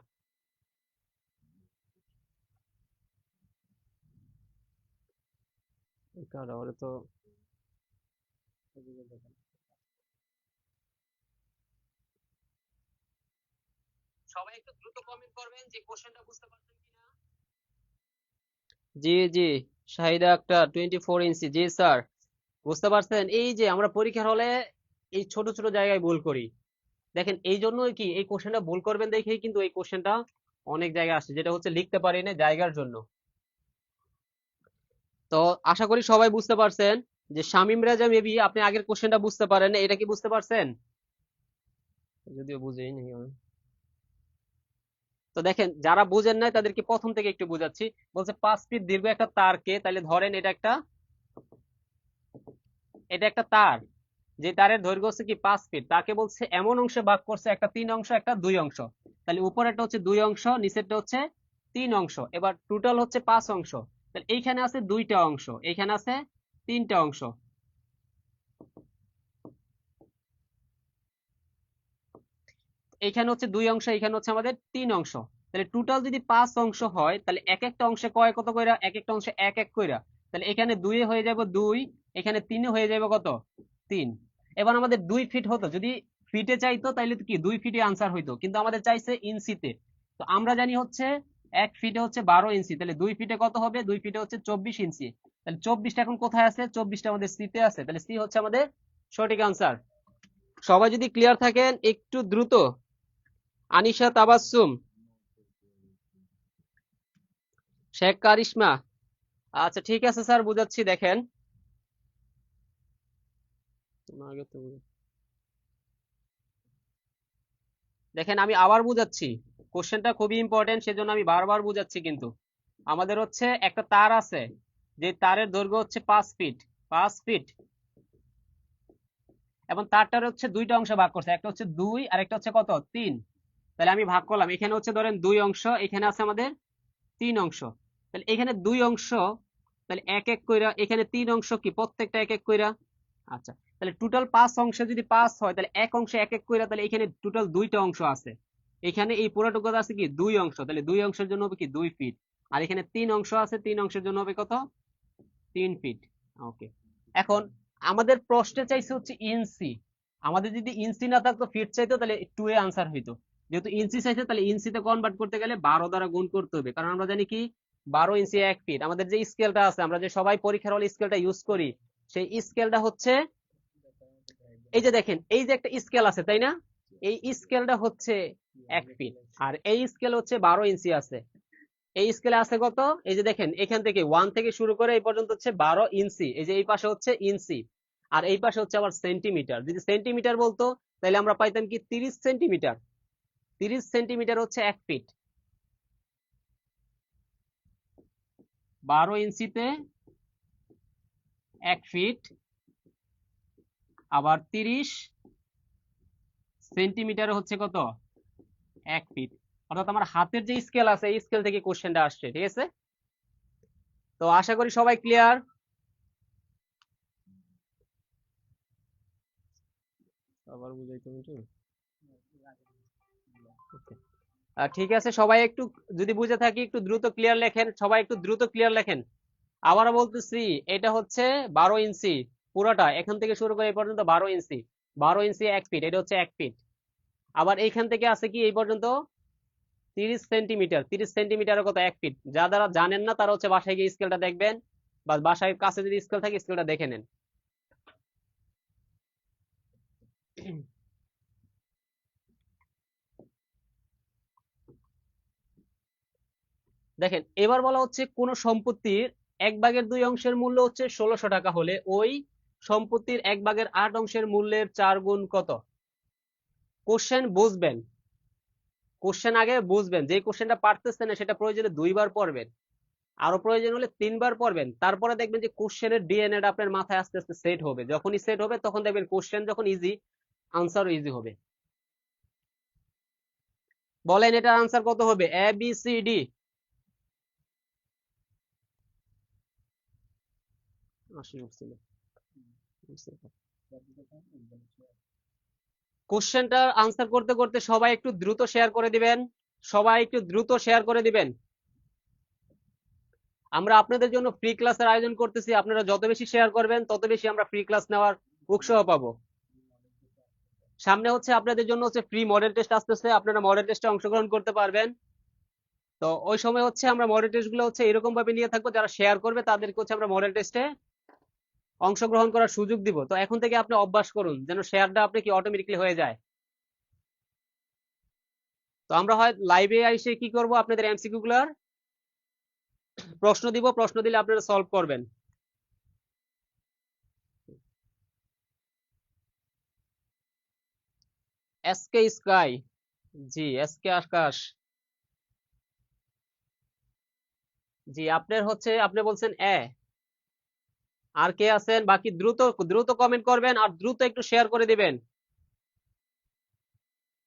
তো সবাই একটু দ্রুত কমেন্ট করবেন যে কোশ্চেনটা বুঝতে পারছেন কিনা। জি জি, শাহিদা আক্তার 24 ইঞ্চি, জি স্যার। বুঝতে পারছেন? এই যে আমরা পরীক্ষার হলে এই ছোট ছোট জায়গায় ভুল করি, দেখেন এই জন্যই কি এই কোশ্চেনটা ভুল করবেন দেখেই কিন্তু এই কোশ্চেনটা অনেক জায়গায় আসছে, যেটা হচ্ছে লিখতে পারি না জায়গার জন্য। তো আশা করি সবাই বুঝতে পারছেন যে শামীম রাজা মেবি আপনি আগের কোশ্চেনটা বুঝতে পারেন না, এটা কি বুঝতে পারছেন? যদিও বুঝেই নেই আমি। তো দেখেন যারা বুঝেন নাই তাদেরকে প্রথম থেকে একটু বুঝাচ্ছি। বলছে 5 ফিট দীর্ঘ একটা তারকে, তাহলে ধরেন এটা একটা তার, যে তারের দৈর্ঘ্য হচ্ছে কি 5 ফিট, তাকে বলছে এমন অংশে ভাগ করছে, একটা 3 অংশ একটা 2 অংশ। তাহলে উপরেরটা হচ্ছে 2 অংশ, নিচেরটা হচ্ছে 3 অংশ, এবার টোটাল হচ্ছে 5 অংশ। তাহলে এইখানে আছে 2টা অংশ, এইখানে আছে 3টা অংশ, এইখানে হচ্ছে 2 অংশ, এইখানে হচ্ছে আমাদের 3 অংশ। তাহলে টোটাল যদি 5 অংশ হয় তাহলে এক একটা অংশে কয় কত কইরা, এক একটা অংশে এক এক কইরা, তাহলে এখানে 2 হয়ে যাবে 2, এখানে 3 হয়ে যাবে কত, 3। এবার আমাদের 2 ফিট হতো, যদি ফিটে চাইতো তাহলে তো কি 2 ফিটে আনসার হইতো, কিন্তু আমাদের চাইছে ইঞ্চিতে। তো আমরা জানি হচ্ছে 1 ফিটে হচ্ছে 12 ইঞ্চি, তাহলে 2 ফিটে কত হবে, 2 ফিটে হচ্ছে 24 ইঞ্চি। তাহলে 24টা এখন কোথায় আছে, 24টা আমাদের সিতে আছে, তাহলে সি হচ্ছে আমাদের সঠিক আনসার। সবাই যদি ক্লিয়ার থাকেন একটু দ্রুত। আনিশা তাবাসসুম, শেখ কারিশমা, আচ্ছা ঠিক আছে স্যার বুঝাচ্ছি। দেখেন দেখেন আমি আবার বুঝাচ্ছি, কোশ্চেনটা খুবই ইম্পর্টেন্ট সেজন্য আমি বারবার বুঝাচ্ছি। কিন্তু আমাদের হচ্ছে একটা তার আছে, যে তারের দৈর্ঘ্য হচ্ছে 5 ফিট, 5 ফিট, এবং তারটার হচ্ছে 2টা অংশে ভাগ করছে, একটা হচ্ছে 2 আর একটা হচ্ছে কত, 3। তাহলে আমি ভাগ করলাম, এখানে হচ্ছে ধরেন 2 অংশ, এখানে আছে আমাদের 3 অংশ। তাহলে এখানে 2 অংশ, তাহলে এক এক কইরা, এখানে 3 অংশ কি প্রত্যেকটা এক এক কইরা। আচ্ছা, তাহলে টোটাল 5 অংশে যদি 5 হয় তাহলে এক অংশে এক এক কইরা, তাহলে এখানে টোটাল 2টা অংশ আছে। এখানে এই পুরোটুকু আছে কি 2 অংশ, তাহলে 2 অংশের জন্য হবে কি 2 ফিট। আর এখানে 3 অংশ আছে, 3 অংশের জন্য হবে কত, 3 ফিট। ওকে, এখন আমাদের প্রশ্নে চাইছে হচ্ছে ইঞ্চি, আমাদের যদি ইঞ্চি না থাকতো ফিট চাইতো তাহলে 2 এ আনসার হইতো। যেহেতু ইঞ্চি চাইছে তাহলে ইঞ্চিতে কনভার্ট করতে গেলে 12 দ্বারা গুণ করতে হবে, কারণ আমরা জানি কি 12 ইঞ্চি 1 ফিট। আমাদের যে স্কেলটা আছে, আমরা যে সবাই পরীক্ষার হলে স্কেলটা ইউজ করি, সেই স্কেলটা হচ্ছে এই যে দেখেন এই যে একটা স্কেল আছে তাই না, এই স্কেলটা হচ্ছে 1 ফিট, আর এই স্কেল হচ্ছে 12 ইঞ্চি আছে। এই স্কেলে আছে কত, এই যে দেখেন এখান থেকে 1 থেকে শুরু করে এই পর্যন্ত হচ্ছে 12 ইঞ্চি, এই যে এই পাশে হচ্ছে ইঞ্চি, আর এই পাশে হচ্ছে আবার সেন্টিমিটার। যদি সেন্টিমিটার বলতো তাহলে আমরা পাইতাম কি 30 সেন্টিমিটার, 30 সেন্টিমিটার হচ্ছে 1 ফিট। 12 ইঞ্চিতে 1 ফিট, আবার 30 সেন্টিমিটার হচ্ছে কত, 1 ফিট। অর্থাৎ আমার হাতের যে স্কেল আছে এই স্কেল থেকে কোশ্চেনটা আসছে, ঠিক আছে? তো আশা করি সবাই ক্লিয়ার। আবার বুঝাইতে হবে। ওকে, ঠিক আছে, সবাই একটু যদি বুঝে থাকি একটু দ্রুত ক্লিয়ার লেখেন, সবাই একটু দ্রুত ক্লিয়ার লেখেন। আবারও বলতেছি, এটা হচ্ছে 12 ইঞ্চি পুরোটা, এখান থেকে শুরু করে এই পর্যন্ত 12 ইঞ্চি। 12 ইঞ্চি 1 ফিট, এটা হচ্ছে 1 ফিট। আবার এইখান থেকে আছে কি এই পর্যন্ত 30 সেন্টিমিটার। 30 সেন্টিমিটারের কত? 1 ফিট। যারা জানেন না তারা হচ্ছে বাসায় গিয়ে স্কেলটা দেখবেন, বা বাসায় কাছে যদি স্কেল থাকে স্কেলটা দেখে নেন। দেখেন, এবার বলা হচ্ছে কোন সম্পত্তির 1/2 অংশের মূল্য হচ্ছে 1600 টাকা হলে ওই সম্পত্তির 1/8 অংশের মূল্যের 4 গুণ কত? কোশ্চেন বুঝবেন, কোশ্চেন আগে বুঝবেন, যে কোশ্চেনটা পারতেছেন না সেটা প্রয়োজনে 2বার পড়বেন, আরো প্রয়োজন হলে 3বার পড়বেন, তারপরে দেখবেন যে কোশ্চেনের ডিএনএটা আপনার মাথায় আস্তে আস্তে সেট হবে। যখনই সেট হবে তখন দেখবেন কোশ্চেন যখন ইজি, আনসারও ইজি হবে। বলেন এটার আনসার কত হবে? A B C D? কোশ্চেনটার answer করতে করতে সবাই একটু দ্রুত শেয়ার করে দিবেন, সবাই একটু দ্রুত শেয়ার করে দিবেন। আমরা আপনাদের জন্য ফ্রি ক্লাসের আয়োজন করতেছি, আপনারা যত বেশি শেয়ার করবেন তত বেশি আমরা ফ্রি ক্লাস নেওয়ার উৎসাহ পাবো। সামনে হচ্ছে আপনাদের জন্য হচ্ছে ফ্রি মডেল টেস্ট আসতেছে, আপনারা মডেল টেস্টে অংশগ্রহণ করতে পারবেন। তো ওই সময় হচ্ছে আমরা মডেল টেস্ট গুলো হচ্ছে এরকম ভাবে নিয়ে থাকবো, যারা শেয়ার করবে তাদেরকে হচ্ছে আমরা মডেল টেস্টে অংশগ্রহণ করার সুযোগ দিব। তো এখন থেকে আপনি অভ্যাস করুন যেন শেয়ারটা আপনি কি অটোমেটিক্যালি হয়ে যায়। তো আমরা হয় লাইভে এসে কি করব, আপনাদের এমসিকিউ গুলার প্রশ্ন দিব, প্রশ্ন দিলে আপনারা সলভ করবেন। এসকে স্কাই, জি এসকে আকাশ, জি আপনার হচ্ছে আপনি বলছেন এ। আর কে আছেন বাকি? দ্রুত দ্রুত কমেন্ট করবেন আর দ্রুত একটু শেয়ার করে দিবেন।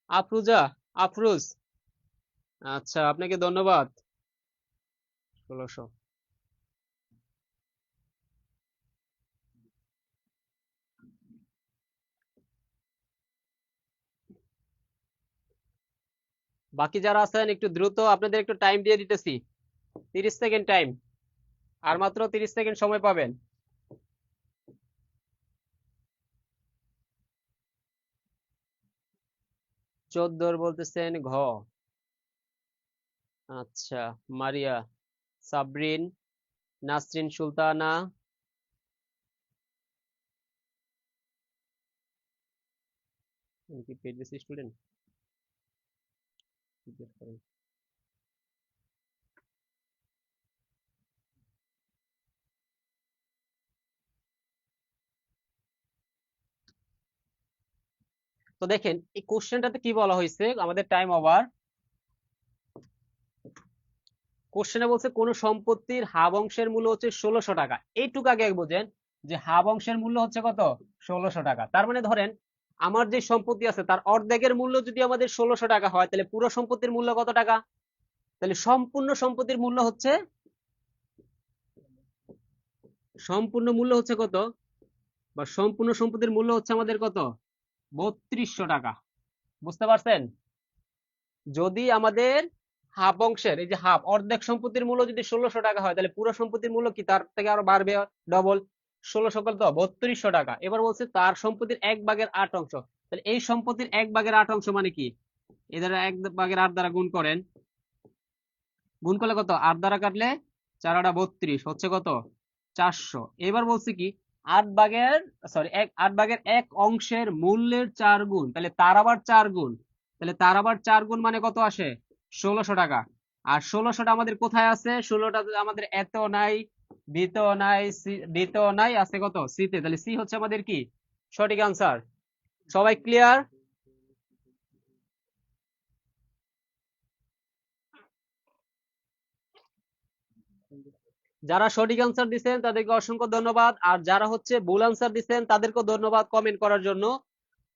আফরুজা, আফরুজ, আচ্ছা আপনাকে ধন্যবাদ। 1600। বাকি যারা আছেন একটু দ্রুত, আপনাদের একটু টাইম দিয়ে দিতেছি, 30 সেকেন্ড টাইম, আর মাত্র 30 সেকেন্ড সময় পাবেন। 14 বলতেছেন ঘ। আচ্ছা, মারিয়া, সাবরিন, নাসরিন সুলতানা, কি পেজ স্টুডেন্ট? তো দেখেন এই কোশ্চেনটাতে কি বলা হয়েছে, আমাদের টাইম ওভার। কোশ্চেনে বলছে কোন সম্পত্তির হাফ অংশের মূল্য হচ্ছে 1600 টাকা। এইটুকু আগে বোঝেন যে হাফ অংশের মূল্য হচ্ছে কত? 1600 টাকা। তার মানে ধরেন আমার যে সম্পত্তি আছে তার অর্ধেকের মূল্য যদি আমাদের 1600 টাকা হয়, তাহলে পুরো সম্পত্তির মূল্য কত টাকা? তাহলে সম্পূর্ণ সম্পত্তির মূল্য হচ্ছে, সম্পূর্ণ মূল্য হচ্ছে কত, বা সম্পূর্ণ সম্পত্তির মূল্য হচ্ছে আমাদের কত? 3200 টাকা। বুঝতে পারছেন? যদি আমাদের হাফ অংশের এই যে হাফ অর্ধেক সম্পত্তির মূল্য যদি 1600 টাকা হয়, তাহলে পুরো সম্পত্তির মূল্য কি তার থেকে আরো বাড়বে, ডবল। 1600 কত? 3200 টাকা। এবার বলছে তার সম্পত্তির 1/8 অংশ। তাহলে এই সম্পত্তির 1/8 অংশ মানে কি? এদের 1/8 দ্বারা গুণ করেন, গুণ করলে কত? 8 দ্বারা কাটলে 4×8 = 32, হচ্ছে কত? 400। এবার বলছে কি 8/1 অংশের মূল্যের 4 গুণ, তাহলে তার আবার 4 গুণ, তাহলে তার আবার 4 গুণ মানে কত আসে? 1600 টাকা। আর 1600টা আমাদের কোথায় আছে? 16টা আমাদের এতেও নাই, বিতেও নাই, ডিতেও নাই, আছে কত? সিতে। তাহলে সি হচ্ছে আমাদের কি সঠিক আনসার। সবাই ক্লিয়ার? যারা সঠিক আনসার দিচ্ছেন তাদেরকে অসংখ্য ধন্যবাদ, আর যারা হচ্ছে ভুল আনসার দিচ্ছেন তাদেরকেও ধন্যবাদ কমেন্ট করার জন্য।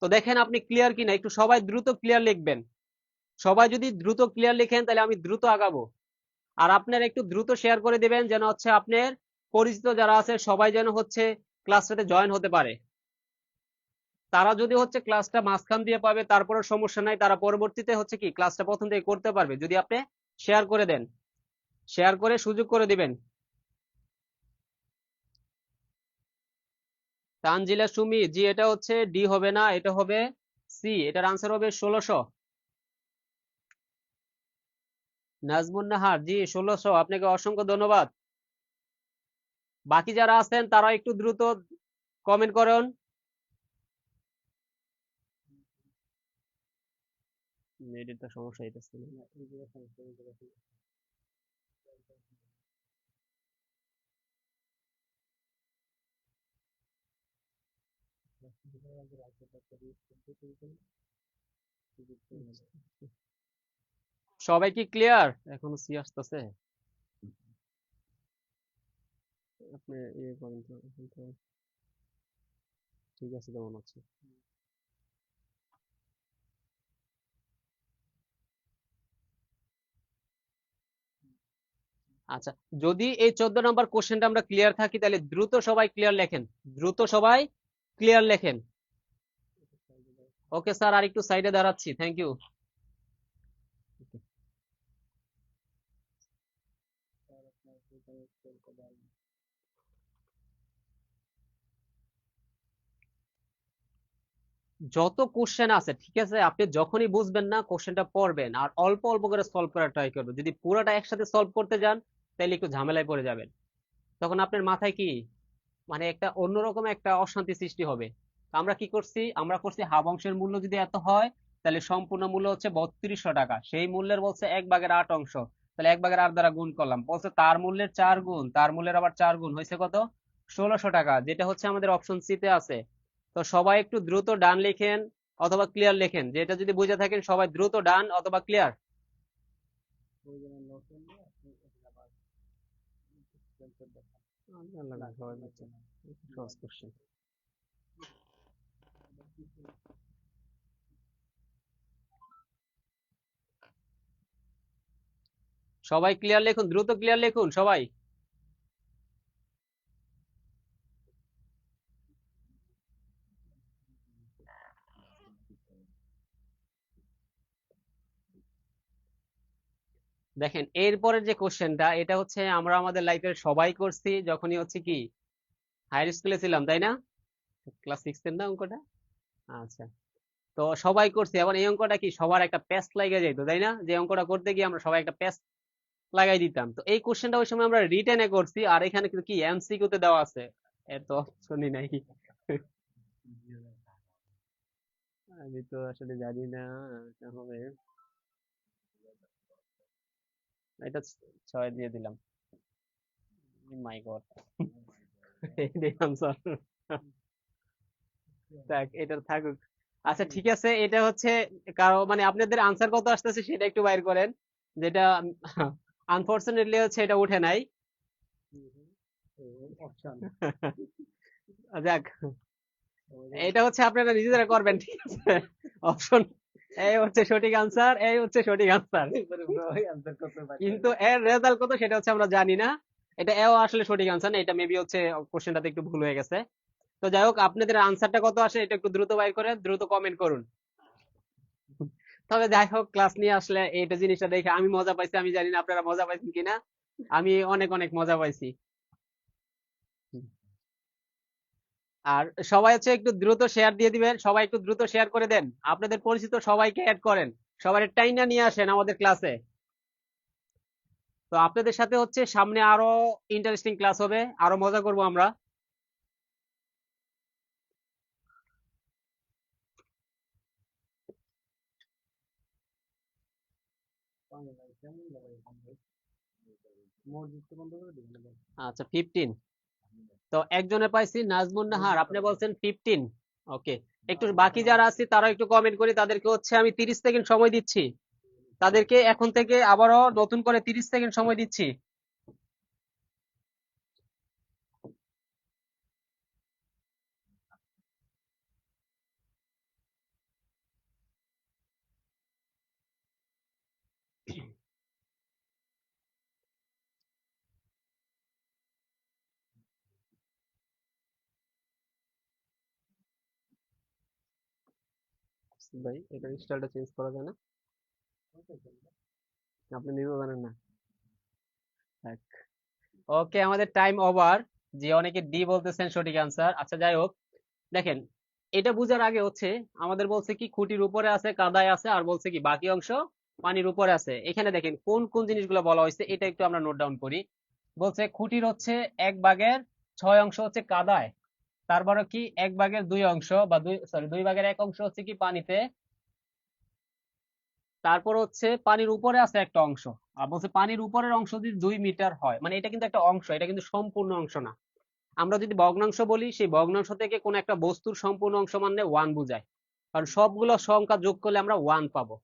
তো দেখেন আপনি ক্লিয়ার কিনা, একটু সবাই দ্রুত ক্লিয়ার লিখবেন। সবাই যদি দ্রুত ক্লিয়ার লিখেন তাহলে আমি দ্রুত আগাবো। আর আপনারা একটু দ্রুত শেয়ার করে দিবেন যেন হচ্ছে আপনার পরিচিত যারা আছে সবাই যেন হচ্ছে ক্লাসটাতে জয়েন হতে পারে। তারা যদি হচ্ছে ক্লাসটা মাঝখান দিয়ে পাবে তারপরে সমস্যা নাই, তারা পরবর্তীতে হচ্ছে কি ক্লাসটা প্রথম থেকে করতে পারবে যদি আপনি শেয়ার করে দেন, শেয়ার করে সুযোগ করে দিবেন। তানজিলা সুমি জি, এটা হচ্ছে ডি হবে না, এটা হবে সি, এটার আনসার হবে 1600। নাজমুন নাহার জি 1600, আপনাকে অসংখ্য ধন্যবাদ। বাকি যারা আছেন তারা একটু দ্রুত কমেন্ট করুন। নেটের তো সমস্যা হইতেছে না। সবাই কি ক্লিয়ার? এখনো সি আসতেছে, আপনি ইয়ে করেন তো এখন তো ঠিক আছে কেমন আছে। আচ্ছা, যদি এই 14 নম্বর কোশ্চেনটা আমরা ক্লিয়ার থাকি তাহলে দ্রুত সবাই ক্লিয়ার লেখেন, দ্রুত সবাই ক্লিয়ার লেখেন। ওকে স্যার, আর একটু সাইডে দাঁড়াচ্ছি, থ্যাংক ইউ। যত কোশ্চেন আছে ঠিক আছে, আপনি যখনই বুঝবেন না কোশ্চেনটা পড়বেন আর অল্প অল্প করে সলভ করার ট্রাই করবেন। যদি পুরোটা একসাথে সলভ করতে যান তাহলে একটু ঝামেলায় পড়ে যাবেন, তখন আপনার মাথায় কি মানে একটা অন্যরকম একটা অশান্তি সৃষ্টি হবে। তো আমরা কি করছি, আমরা করছি হাফ অংশের মূল্য যদি এত হয় তাহলে সম্পূর্ণ মূল্য হচ্ছে 3200 টাকা, সেই মূল্যের বলছে 1/8 অংশ, তাহলে 1/8 দ্বারা গুণ করলাম, বলছে তার মূল্যের 4 গুণ, তার মূল্যের আবার 4 গুণ হয়েছে কত, 1600 টাকা, যেটা হচ্ছে আমাদের অপশন সি তে আছে। তো সবাই একটু দ্রুত ডান লেখেন অথবা ক্লিয়ার লেখেন, যেটা যদি বুঝে থাকেন সবাই দ্রুত ডান অথবা ক্লিয়ার। সহজ কোশ্চেন। সবাই ক্লিয়ার লিখুন, দ্রুত ক্লিয়ার লিখুন সবাই। দেখেন এরপরের যে কোশ্চেনটা, এটা হচ্ছে আমরা আমাদের লাইফের সবাই করছি যখনই হচ্ছে কি হায়ার স্কুলে ছিলাম, তাই না? ক্লাস 6 এর না অঙ্কটা? আচ্ছা, তো সবাই করছি। এখন এই অঙ্কটা কি সবার একটা প্যাচ লাগিয়ে যাইতো, তাই না? যে অঙ্কটা করতে গিয়ে আমরা সবাই একটা প্যাচ লাগাই দিতাম। তো এই কোশ্চেনটা ওই সময় আমরা রিটেনে করছি, আর এখানে কিন্তু কি এমসিকিউ তে দেওয়া আছে, এত অপশনই নাই। আমি তো আসলে জানি না এটা হবে, এটা 6 দিয়ে দিলাম। মাই গড, এই আনসার, থাক এটা থাকুক। আচ্ছা ঠিক আছে, এটা হচ্ছে কারো মানে আপনাদের আনসার কত আসতেছে সেটা একটু বাইর করেন, যেটা আনফরচুনেটলি হচ্ছে এটা উঠে নাই। যাক, এটা হচ্ছে আপনারা নিজেরা করবেন, ঠিক আছে? অপশন এই হচ্ছে সঠিক আনসার, এই হচ্ছে সঠিক আনসার, কিন্তু এর রেজাল্ট কত সেটা হচ্ছে আমরা জানি না। এটা এও আসলে সঠিক আনসার না, এটা মেবি হচ্ছে কোশ্চেনটাতে একটু ভুল হয়ে গেছে। তো যাই হোক, আপনাদের আনসারটা কত আসে এটা একটু দ্রুত বাইর করে দ্রুত কমেন্ট করুন। তবে যাই হোক, ক্লাস নিয়ে আসলে এইটা জিনিসটা দেখে আমি মজা পাইছি, আমি জানি না আপনারা মজা পাইছেন কিনা, আমি অনেক অনেক মজা পাইছি। আর সবাই হচ্ছে একটু দ্রুত শেয়ার দিয়ে দিবেন, সবাই একটু দ্রুত শেয়ার করে দেন, আপনাদের পরিচিত সবাইকে অ্যাড করেন, সবার টাইনা নিয়ে আসেন আমাদের ক্লাসে। তো আপনাদের সাথে হচ্ছে সামনে আরো ইন্টারেস্টিং ক্লাস হবে, আরো মজা করব আমরা। আচ্ছা 15, তো একজনে পাইছি নাজমুন নাহার, আপনি বলছেন 15। ওকে, একটু বাকি যারা আছে তারা একটু কমেন্ট করি, তাদেরকে হচ্ছে আমি 30 সেকেন্ড সময় দিচ্ছি, তাদেরকে এখন থেকে আবারও নতুন করে 30 সেকেন্ড সময় দিচ্ছি। ভাই এটা স্টাইলটা চেঞ্জ করা যায় না? আপনি নিজেও জানেন না? ওকে, আমাদের টাইম ওভার। যে অনেকে ডি বলতেছেন সঠিক আনসার। আচ্ছা যাই হোক, দেখেন এটা বুঝার আগে হচ্ছে আমাদের বলছে কি খুঁটির উপরে আছে, কাদায় আছে, আর বলছে কি বাকি অংশ পানির উপরে আছে। এখানে দেখেন কোন কোন জিনিসগুলো বলা হয়েছে এটা একটু আমরা নোট ডাউন করি। বলছে খুঁটির হচ্ছে 1/6 অংশ হচ্ছে কাদায়, তারপরে কি 1/2 অংশ বা 2/1 অংশ হচ্ছে কি পানিতে, তারপর হচ্ছে পানির উপরে আছে একটা অংশ। আর বলছে পানির উপরের অংশ যদি 2 মিটার হয়, মানে এটা কিন্তু একটা অংশ, এটা কিন্তু সম্পূর্ণ অংশ না। আমরা যদি ভগ্নাংশ বলি, সেই ভগ্নাংশ থেকে কোন একটা বস্তুর সম্পূর্ণ অংশ মানে 1 বোঝায়, কারণ সবগুলো সংখ্যা যোগ করলে আমরা 1 পাবো।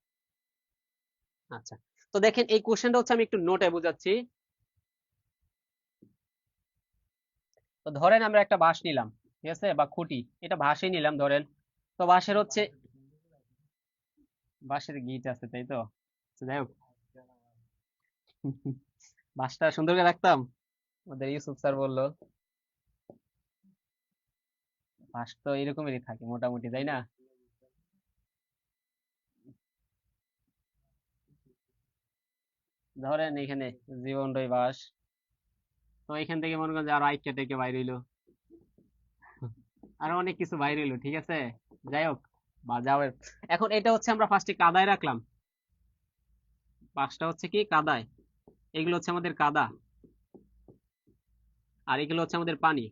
আচ্ছা, তো দেখেন এই কোশ্চেনটা হচ্ছে আমি একটু নোটে বোঝাচ্ছি। তো ধরেন আমরা একটা বাঁশ নিলাম, ঠিক আছে, বা খুঁটি, এটা বাঁশই নিলাম ধরেন। তো বাঁশের হচ্ছে, বাঁশের গিট আছে তাই তো? আচ্ছা, যাই হোক, বাঁশটা সুন্দর করে রাখতাম, আমাদের ইউসুফ স্যার বললো বাঁশ তো এরকমেরই থাকে মোটামুটি, তাই না? ধরেন এখানে জীবন রয় বাঁশ, তো এখান থেকে মনে করেন যে আরো আইটা টেকে বাইর হইলো, আরো অনেক কিছু বাইর হইলো, ঠিক আছে। যাই হোক, বা যাও, এখন এটা হচ্ছে আমরা ফার্স্টে কাদায় রাখলাম, বাঁশটা হচ্ছে কি কাদায়, এগুলো হচ্ছে আমাদের কাদা, আর এগুলো হচ্ছে আমাদের পানি।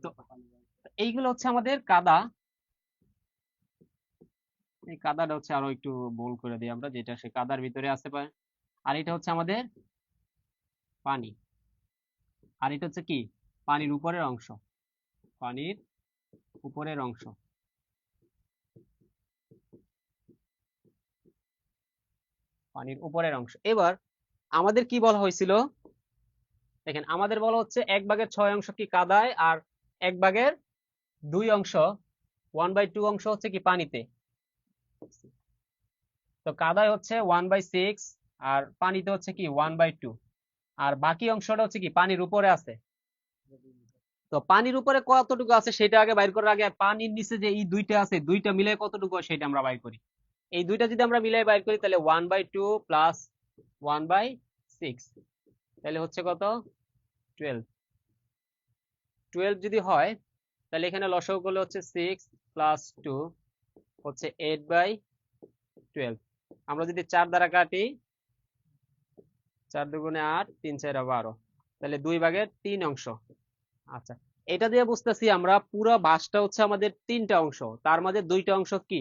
তো এইগুলো হচ্ছে আমাদের কাদা, এই কাদাটা হচ্ছে আরো একটু গোল করে দিই আমরা, যেটা সে কাদার ভিতরে আছে আর এটা হচ্ছে আমাদের পানি, আর এটা হচ্ছে কি পানির উপরের অংশ, পানির উপরের অংশ, পানির উপরের অংশ। এবার আমাদের কি বলা হয়েছিল, দেখেন আমাদের বলা হচ্ছে 1/6 অংশ কি কাদায়, আর 1/2 অংশ 1/2 অংশ হচ্ছে কি পানিতে। তো কাদায় হচ্ছে 1/6, আর পানিতে হচ্ছে কি 1/2, আর বাকি অংশটা হচ্ছে কি পানির উপরে আছে। তো পানির উপরে কতটুকু আছে সেটা আগে বাইর করার আগে পানির নিচে যে এই দুইটা আছে, দুইটা মিলে কতটুকু হয় সেটা আমরা বাইর করি। এই দুইটা যদি আমরা মিলাই বাইর করি, তাহলে 1/2 প্লাস 1/6, তাহলে হচ্ছে কত, 12। 12 যদি হয়, তাহলে এখানে লসাগু করলে হচ্ছে 6 প্লাস 2 হচ্ছে 8/12। আমরা যদি 4 দ্বারা কাটি, 4 দুগুণে 8, 3 4 12, তাহলে 2/3 অংশ। আচ্ছা, এটা দিয়ে বুঝতেছি আমরা পুরো বাঁশটা হচ্ছে আমাদের 3টা অংশ, তার মাঝে 2টা অংশ কি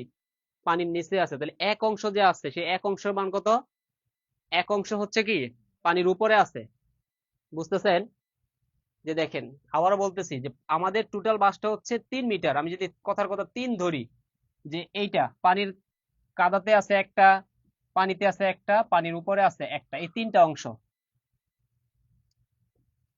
পানির নিচে আছে, তাহলে এক অংশ যে আছে সেই এক অংশের মান কত, এক অংশ হচ্ছে কি পানির উপরে আছে। বুঝতেছেন? যে দেখেন, আবারও বলতেছি যে আমাদের টোটাল বাঁশটা হচ্ছে 3 মিটার, আমি যদি কথার কথা 3 ধরি, যে এইটা পানির কাদাতে আছে একটা, পানিতে আছে একটা, পানির উপরে আছে একটা, এই 3টা অংশ,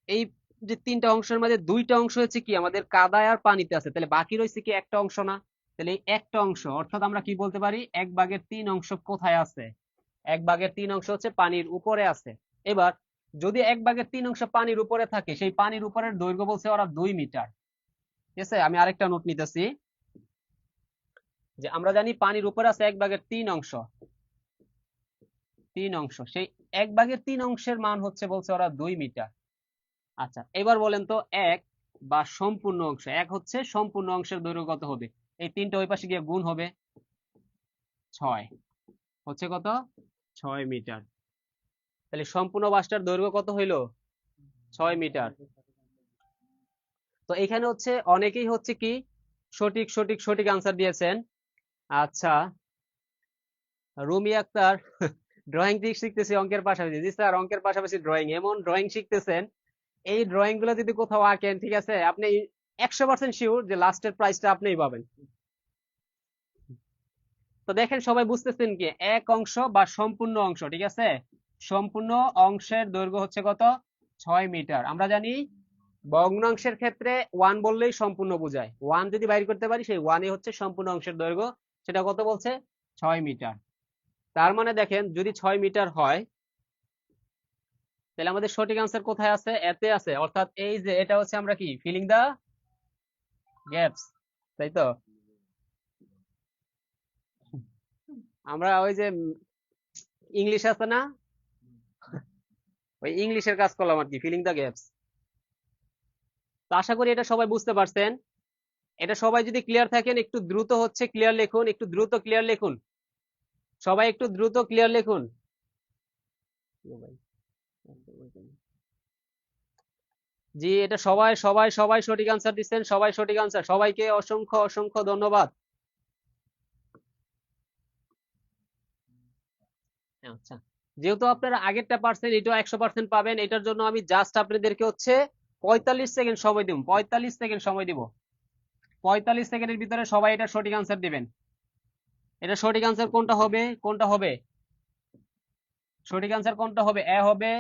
এই যে 3টা অংশের মধ্যে 2টা অংশ হচ্ছে কি আমাদের কাদায় আর পানিতে আছে, তাহলে বাকি রয়েছে কি একটা অংশ না? তাহলে এই একটা অংশ, অর্থাৎ আমরা কি বলতে পারি 1/3 অংশ কোথায় আছে, 1/3 অংশ হচ্ছে পানির উপরে আছে। এবার যদি 1/3 অংশ পানির উপরে থাকে, সেই পানির উপরের দৈর্ঘ্য বলছে ওরা 2 মিটার। ঠিক আছে, আমি আরেকটা নোট নিতেছি, যে আমরা জানি পানির উপরে আছে 1/3 অংশ, 3 অংশ, সেই 1/3 অংশের মান হচ্ছে বলছে ওরা 2 মিটার। আচ্ছা, এবার বলেন তো এক বা সম্পূর্ণ অংশ, এক হচ্ছে সম্পূর্ণ অংশের দৈর্ঘ্য কত হবে? এই তিনটা ওই পাশে গিয়ে গুণ হবে, 6 হচ্ছে কত, 6 মিটার। তাহলে সম্পূর্ণ বাসটার দৈর্ঘ্য কত হইলো, 6 মিটার। তো এখানে হচ্ছে অনেকেই হচ্ছে কি সঠিক সঠিক সঠিক আনসার দিয়েছেন। আচ্ছা, রুমি আক্তার ড্রয়িং শিখতেছি অঙ্কের পাশাপাশি। জি স্যার, অঙ্কের পাশাপাশি ড্রয়িং, এমন ড্রয়িং শিখতেছেন, এই ড্রয়িং গুলো যদি কোথাও আঁকেন, ঠিক আছে, আপনি 100% শিওর যে লাস্টের প্রাইজটা আপনিই পাবেন। তো দেখেন সবাই বুঝতেছেন কি, এক অংশ বা সম্পূর্ণ অংশ, ঠিক আছে, সম্পূর্ণ অংশের দৈর্ঘ্য হচ্ছে কত, 6 মিটার। আমরা জানি ভগ্নাংশের ক্ষেত্রে 1 বললেই সম্পূর্ণ বোঝায়, 1 যদি বাইর করতে পারি সেই 1 হচ্ছে সম্পূর্ণ অংশের দৈর্ঘ্য, সেটা কত বলছে, 6 মিটার। তার মানে দেখেন যদি 6 মিটার হয়, তাহলে আমাদের সঠিক আনসার কোথায় আছে, এতে আছে, অর্থাৎ এই যে এটা হচ্ছে আমরা কি ফিলিং দা গ্যাপস, তাই তো। আমরা ওই যে ইংলিশ আছে না, ওই ইংলিশের কাজ করলাম আর কি, ফিলিং দ্য গ্যাপস। তো আশা করি এটা সবাই বুঝতে পারছেন। এটা সবাই যদি ক্লিয়ার থাকেন, একটু দ্রুত হচ্ছে ক্লিয়ার লিখুন, একটু দ্রুত ক্লিয়ার লিখুন, সবাই একটু দ্রুত ক্লিয়ার লিখুন। জি, এটা সবাই সবাই সবাই সঠিক আনসার দিচ্ছেন, সবাই সঠিক আনসার, সবাইকে অসংখ্য অসংখ্য ধন্যবাদ। আচ্ছা, যেহেতু আপনারা আগেরটা পারছেন, এটাও 100% পাবেন, এটার জন্য আমি জাস্ট আপনাদেরকে হচ্ছে 45 সেকেন্ড সময় দিব, 45 সেকেন্ড সময় দিব। 45 সেকেন্ডের ভিতরে সবাই এটা সঠিক আনসার দিবেন। এটা সঠিক আনসার কোনটা হবে, কোনটা হবে, সঠিক আনসার কোনটা হবে? এ হবে,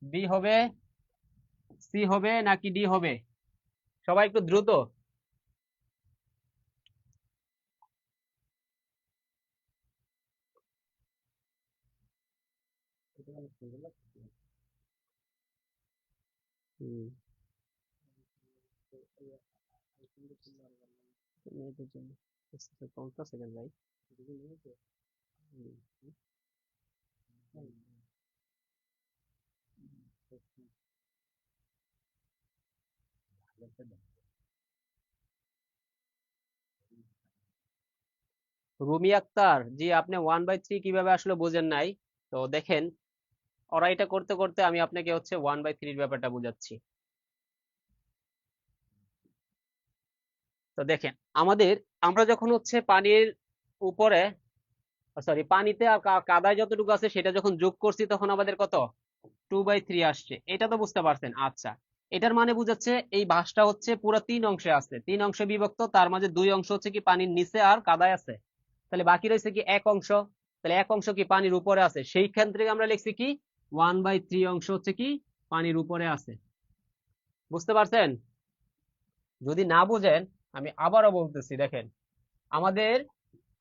বি হবে, সি হবে, নাকি ডি হবে? সবাই একটু দ্রুত। হুম, মিনিটের জন্য 50 সেকেন্ড ভাই। হুম, রুমি আক্তার, জি আপনি 1/3 কিভাবে আসলে বোঝেন নাই। তো দেখেন, ওরা এটা করতে করতে আমি আপনাকে হচ্ছে 1/3 ব্যাপারটা বুঝাচ্ছি। তো দেখেন, আমাদের, আমরা যখন হচ্ছে পানির উপরে, সরি পানিতে আর কাদায় যতটুকু আছে সেটা যখন যোগ করছি, তখন আমাদের কত, 2/3 আসছে। এটা তো বুঝতে পারছেন। আচ্ছা, এটার মানে বুঝাচ্ছে এই ভাঁজটা হচ্ছে পুরো 3 অংশে আছে, 3 অংশে বিভক্ত, তার মাঝে 2 অংশ হচ্ছে কি পানির নিচে আর কাদায় আছে, তাহলে বাকি রয়েছে কি 1 অংশ। তাহলে 1 অংশ কি পানির উপরে আছে, সেই ক্ষেত্রে আমরা লিখছি কি 1/3 অংশ হচ্ছে কি পানির উপরে আছে। বুঝতে পারছেন? যদি না বুঝেন, আমি আবারও বলতেছি, দেখেন আমাদের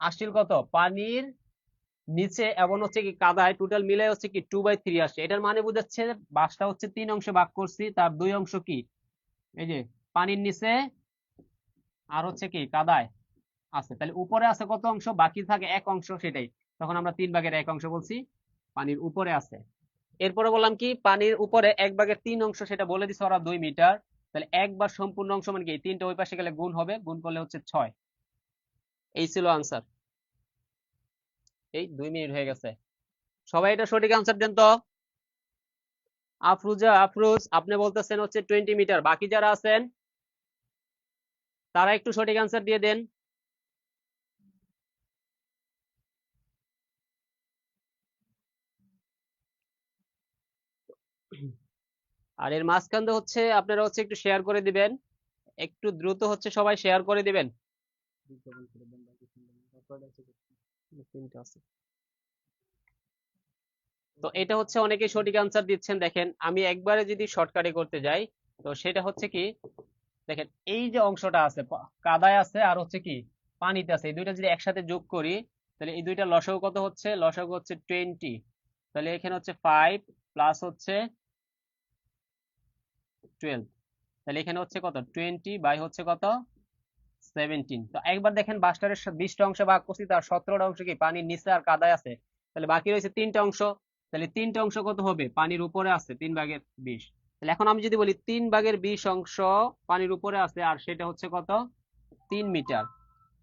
আসছিল কত, পানির নিচে এবং হচ্ছে কি কাদায় টোটাল মিলে হচ্ছে কি 2/3 আসছে। এটার মানে বুঝাচ্ছে বাসটা হচ্ছে 3 অংশে ভাগ করছি, তার 2 অংশ কি এই যে পানির নিচে আর হচ্ছে কি কাদায় আছে, তাহলে উপরে আছে কত অংশ, বাকি থাকে 1 অংশ, সেটাই তখন আমরা 3/1 অংশ বলছি পানির উপরে আছে। এরপরে বললাম কি পানির উপরে 1/3 অংশ, সেটা বলে দিছে ওরা 2 মিটার। তাহলে 1 সম্পূর্ণ অংশ মানে কি, এই 3টা ওই পাশে গেলে গুণ হবে, গুণ করলে হচ্ছে 6। এই ছিল আনসার। এই 2 মিনিট হয়ে গেছে, সবাই এটা সঠিক আনসার দেন তো। আফরুজা, আফরোজ আপনি বলতেছেন হচ্ছে 20 মিটার, বাকি যারা আছেন তারা একটু সঠিক আনসার দিয়ে দেন। আর এর মাঝখান দিয়ে হচ্ছে আপনারা হচ্ছে একটু শেয়ার করে দিবেন, একটু দ্রুত হচ্ছে সবাই শেয়ার করে দিবেন। তো এটা হচ্ছে অনেকে সঠিক আনসার দিচ্ছেন। দেখেন আমি একবারে যদি শর্টকাটে করতে যাই, তো সেটা হচ্ছে কি, দেখেন এই যে অংশটা আছে, কাদায় আছে আর হচ্ছে কি পানিতে আছে, এই দুইটা যদি একসাথে যোগ করি, তাহলে এই দুইটা লসাগু কত হচ্ছে, লসাগু হচ্ছে 20। তাহলে এখানে হচ্ছে 5 প্লাস হচ্ছে 12, তাহলে এখানে হচ্ছে কত 20 বাই হচ্ছে কত 17। তো একবার দেখেন বাস্টারের 20টা অংশে ভাগ করছি, তার 17টা অংশ কি পানির নিচে আর কাদায় আছে, তাহলে বাকি রয়েছে 3টা অংশ। তাহলে 3টা অংশ কত হবে, পানির উপরে আছে 3/20। তাহলে এখন আমি যদি বলি 3/20 অংশ পানির উপরে আছে, আর সেটা হচ্ছে কত 3 মিটার,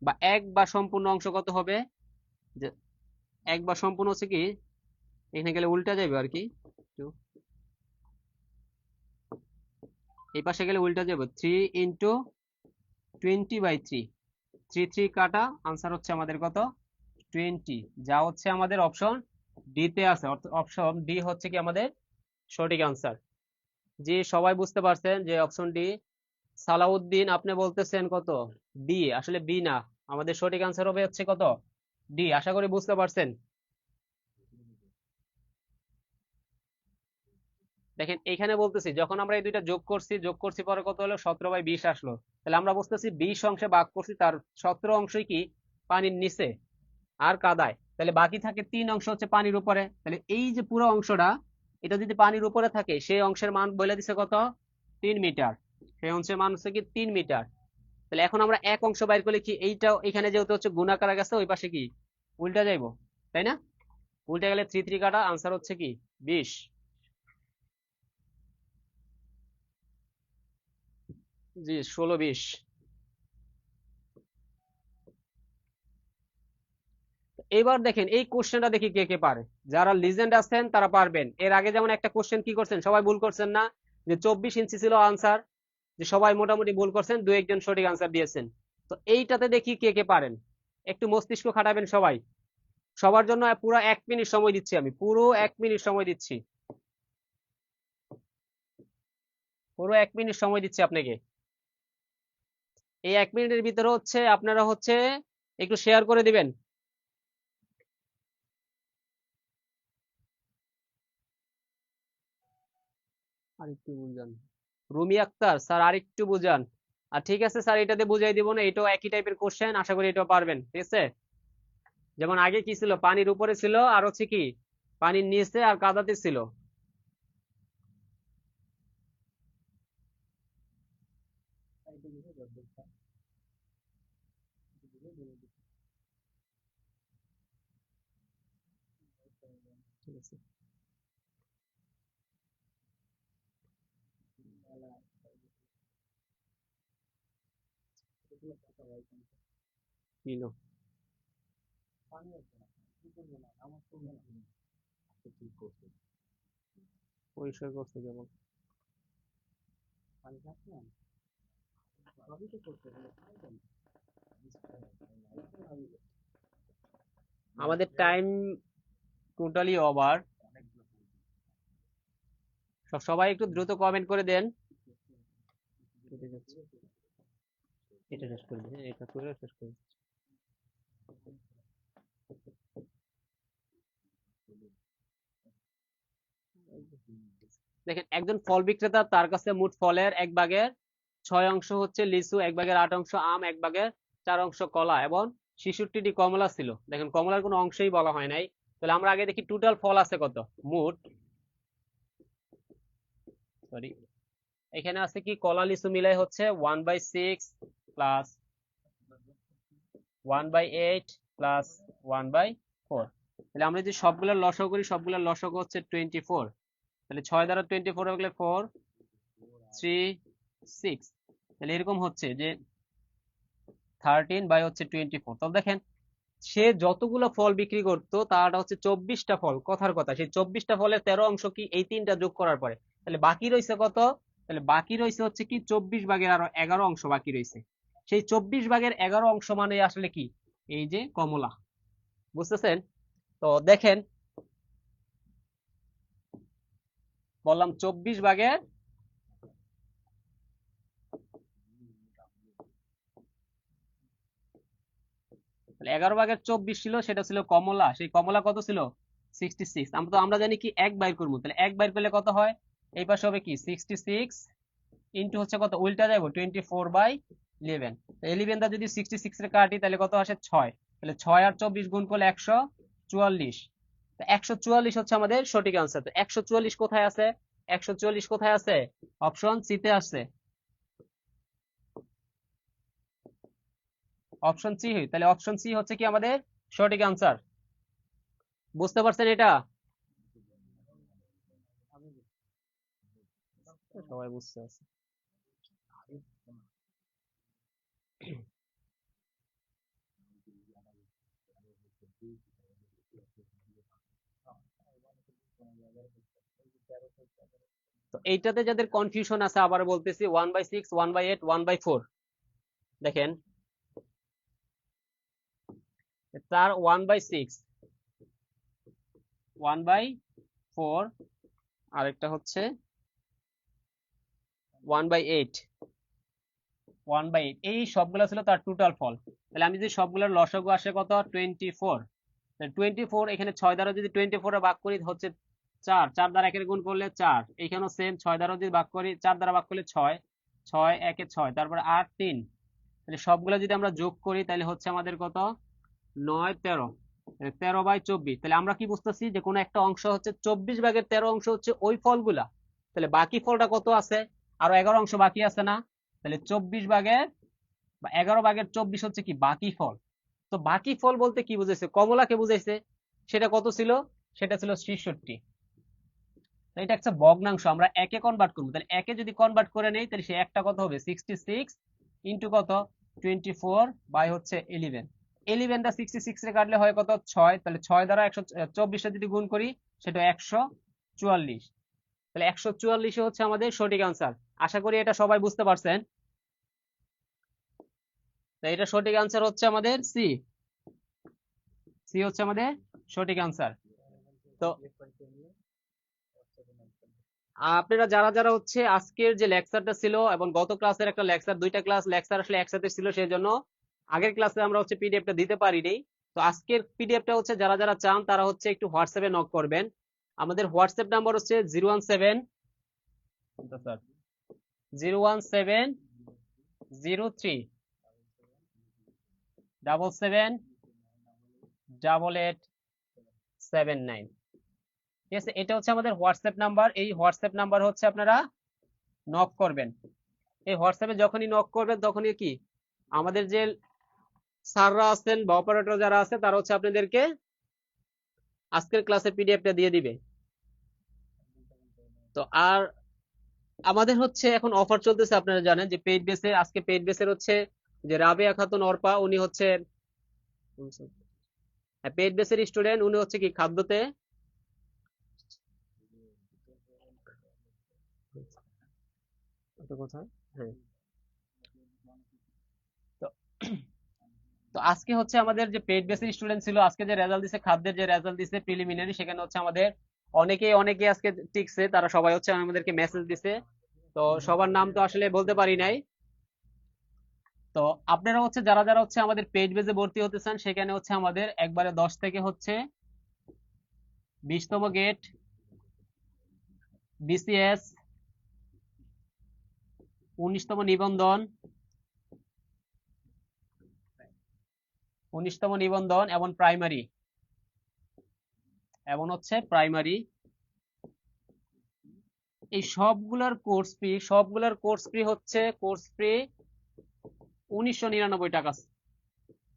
বা 1 সম্পূর্ণ অংশ কত হবে, যে 1 সম্পূর্ণ হচ্ছে কি, এখানে গেলে উল্টা যাবে আর কি, এই পাশে গেলে উল্টা যাবে, 3 ইন্টু 20/3, 3 কাটা, আনসার হচ্ছে আমাদের কত 20, যা হচ্ছে আমাদের অপশন ডি তে আছে। অপশন ডি হচ্ছে কি আমাদের সঠিক আনসার। জি, সবাই বুঝতে পারছেন যে অপশন ডি। সালাউদ্দিন আপনি বলতেছেন কত, ডি, আসলে বি না, আমাদের সঠিক আনসার হবে হচ্ছে কত ডি। আশা করি বুঝতে পারছেন। দেখেন এখানে বলতেছি, যখন আমরা এই দুইটা যোগ করছি পরে কত হলো, 17/20 আসলো। তাহলে আমরা বুঝতেছি 20 অংশে ভাগ করছি, তার 17 অংশই কি পানির নিচে আর কাদায়, তাহলে বাকি থাকে 3 অংশ হচ্ছে পানির উপরে। তাহলে এই যে পুরো অংশটা, এটা যদি পানির উপরে থাকে, সেই অংশের মান বলে দিছে কত 3 মিটার, সেই অংশের মান হচ্ছে কি 3 মিটার। তাহলে এখন আমরা এক অংশ বাইর করলে কি এইটাও এখানে যেহেতু হচ্ছে গুণাকার গেছে ওই পাশে কি উল্টা যাইবো, তাই না? উল্টে গেলে 3 3 কাটা, আনসার হচ্ছে কি 20। জি 16 20। এবার দেখেন এই কোশ্চেনটা দেখি কে কে পারে। যারা লিজেন্ড আছেন তারা পারবেন। এর আগে যেমন একটা কোশ্চেন কি করছেন, সবাই ভুল করছেন না, যে 24 ইঞ্চি ছিল আনসার, যে সবাই মোটামুটি ভুল করছেন, দু একজন সঠিক আনসার দিয়েছেন। তো এইটাতে দেখি কে কে পারেন, একটু মস্তিষ্ক খাটাবেন সবাই। সবার জন্য পুরো 1 মিনিট সময় দিচ্ছি, আমি পুরো 1 মিনিট সময় দিচ্ছি, পুরো 1 মিনিট সময় দিচ্ছি আপনাকে। এই 1 মিনিটের ভিতরে হচ্ছে আপনারা হচ্ছে একটু শেয়ার করে দিবেন। আরেকটু বুঝান রুমি আক্তার স্যার, আরেকটু বুঝান। আর ঠিক আছে স্যার, এটাতে বুঝাই দিব না, এটাও একই টাইপের কোশ্চেন, আশা করি এটাও পারবেন, ঠিক আছে? যেমন আগে কি ছিল, পানির উপরে ছিল আর হচ্ছে কি পানির নিচে আর কাদাতে ছিল। ঠিক আছে, কি নো? পরিষ্কার করতে কেমন? আমাদের টাইম টোটালি ওভার। সবাই একটু দ্রুত কমেন্ট করে দেন। এটা শেষ করে দিন, এটা করে শেষ করে দিন। দেখেন একজন ফল বিক্রেতা, তার কাছে মোট ফলের 1/6 অংশ হচ্ছে লিচু, 1/8 অংশ আম, 1/4 অংশ কলা এবং 66টি কমলা ছিল। দেখেন কমলার কোনো অংশই বলা হয় নাই। তাহলে আমরা আগে দেখি টোটাল ফল আছে কত মোট। সরি, এখানে আছে কি কলা লিচু মিলাই হচ্ছে 1/6 প্লাস 1/8 প্লাস 1/4। তাহলে আমরা যদি সবগুলোর লসাগু করি, সবগুলোর লসাগু হচ্ছে 24। তাহলে 6 দ্বারা 24 হয়ে গেলে 4 3 6। তাহলে এরকম হচ্ছে যে 13/24। তবে দেখেন সে যতগুলো ফল বিক্রি করতো তারটা হচ্ছে 24টা ফল, কথার কথা, সেই 24টা ফলের 13 অংশ কি এই তিনটা যোগ করার পরে, তাহলে বাকি রয়েছে কত? তাহলে বাকি রয়েছে হচ্ছে কি 24 ভাগের আরো 11 অংশ বাকি রয়েছে। সেই 24 ভাগের 11 অংশ মানে আসলে কি এই যে কমলা, বুঝতেছেন? তো দেখেন বললাম 24 ভাগের, তাহলে 11/24 ছিল, সেটা ছিল কমলা। সেই কমলা কত ছিল 66। আমরা জানি কি এক বাইর করবো, তাহলে এক বাইর করলে কত হয়, এই পাশে হবে কি 66 ইন্টু হচ্ছে কত, উল্টা যাবো 24/11। 11 দা যদি 66 এর কাটি তাহলে কত আসে 6। তাহলে 6 আর 24 গুণ করলে 144। 144 হচ্ছে আমাদের সঠিক আনসার। তো 144 কোথায় আছে, 144 কোথায় আছে? অপশন সি তে আছে, অপশন সি। তাহলে অপশন সি হচ্ছে কি আমাদের সঠিক আনসার। বুঝতে পারছেন এটা? সবাই বুঝতে আছে। তো এইটাতে যাদের কনফিউশন আছে আবার বলতেছি 1/6 1/8 1/4। দেখেন তার 1/6 1/4 আরেকটা হচ্ছে 1/8 1/8, এই সবগুলো ছিল তার টোটাল ফল। তাহলে আমি যদি সবগুলোর লসাগু আসে কত 24, 24 এখানে 6 দ্বারা যদি 24 এ ভাগ করি হচ্ছে 4, 4 দ্বারা একের গুণ করলে 4, এখানেও সেম 6 দ্বারা যদি ভাগ করি, 4 দ্বারা ভাগ করলে 6, 6 একে 6, তারপরে 8 3। তাহলে সবগুলো যদি আমরা যোগ করি তাহলে হচ্ছে আমাদের কত 9 13, 13/24। তাহলে আমরা কি বুঝতেছি যে কোনো একটা অংশ হচ্ছে 24/13 অংশ হচ্ছে ওই ফলগুলা। তাহলে বাকি ফলটা কত আছে, আরো 11 অংশ বাকি আছে না? তাহলে 24/13 বা 11/24 হচ্ছে কি বাকি ফল। তো বাকি ফল বলতে কি বুঝাইছে, কমলাকে বুঝাইছে। সেটা কত ছিল, সেটা ছিল 66। তো এটা একটা ভগ্নাংশ, আমরা একে কনভার্ট করবো, তাহলে একে যদি কনভার্ট করে নেই তাহলে সে একটা কত হবে 66 ইন্টু কত 24 বাই হচ্ছে 11। 11টা 66 রে কাটলে হয় কত 6, তাহলে 6 দ্বারা 124 যদি গুণ করি সেটা 144। তাহলে 144 হচ্ছে আমাদের সঠিক আনসার। আশা করি এটা সবাই বুঝতে পারছেন। তো এটা সঠিক আনসার হচ্ছে আমাদের সি। সি হচ্ছে আমাদের সঠিক আনসার। তো আপনারা যারা যারা হচ্ছে আজকের যে লেকচারটা ছিল এবং গত ক্লাসের একটা লেকচার, দুইটা ক্লাস লেকচার আসলে একসাথে ছিল, সেই জন্য আগের ক্লাসে আমরা হচ্ছে পিডিএফটা দিতে পারিনি। তো আজকের পিডিএফটা হচ্ছে যারা যারা চান তারা হচ্ছে একটু হোয়াটসঅ্যাপে নক করবেন। আমাদের হোয়াটসঅ্যাপ নাম্বার হচ্ছে 01703778879। ঠিক আছে, এটা হচ্ছে আমাদের হোয়াটসঅ্যাপ নাম্বার। এই হোয়াটসঅ্যাপ নাম্বার হচ্ছে আপনারা নক করবেন। এই হোয়াটসঅ্যাপে যখনই নক করবেন তখনই কি আমাদের যে স্যাররা আছেন বা অপারেটর যারা আছে তারা হচ্ছে আপনাদেরকে আজকের ক্লাসের পিডিএফটা দিয়ে দিবে। তো আর আমাদের হচ্ছে এখন অফার চলতেছে, আপনারা জানেন যে পেইড বেসে, আজকে পেইড বেসের হচ্ছে যে রাবেয়া খাতুন অর্পা, উনি হচ্ছে পেইড বেসের স্টুডেন্ট, উনি হচ্ছে কি খাদ্যতে কোথায়, হ্যাঁ। তো তো আজকে হচ্ছে আমাদের যে পেইড বেসের স্টুডেন্ট ছিল, আজকে যে রেজাল্ট দিছে, খাদ্যের যে রেজাল্ট দিছে প্রিলিমিনারি, সেখানে হচ্ছে আমাদের অনেকেই আজকে টিকছে, তারা সবাই হচ্ছে আমাদেরকে মেসেজ দিছে। তো সবার নাম তো আসলে বলতে পারি নাই। তো আপনারা হচ্ছে যারা যারা হচ্ছে আমাদের পেইড বেসে ভর্তি হতে চান, সেখানে হচ্ছে আমাদের একবারে 10 থেকে হচ্ছে 20তম গেট বিসিএস, 19তম নিবন্ধন, 19তম নিবন্ধন এবং প্রাইমারি, এবং হচ্ছে প্রাইমারি, এই সবগুলোর কোর্স ফি হচ্ছে কোর্স ফি 1999 টাকা।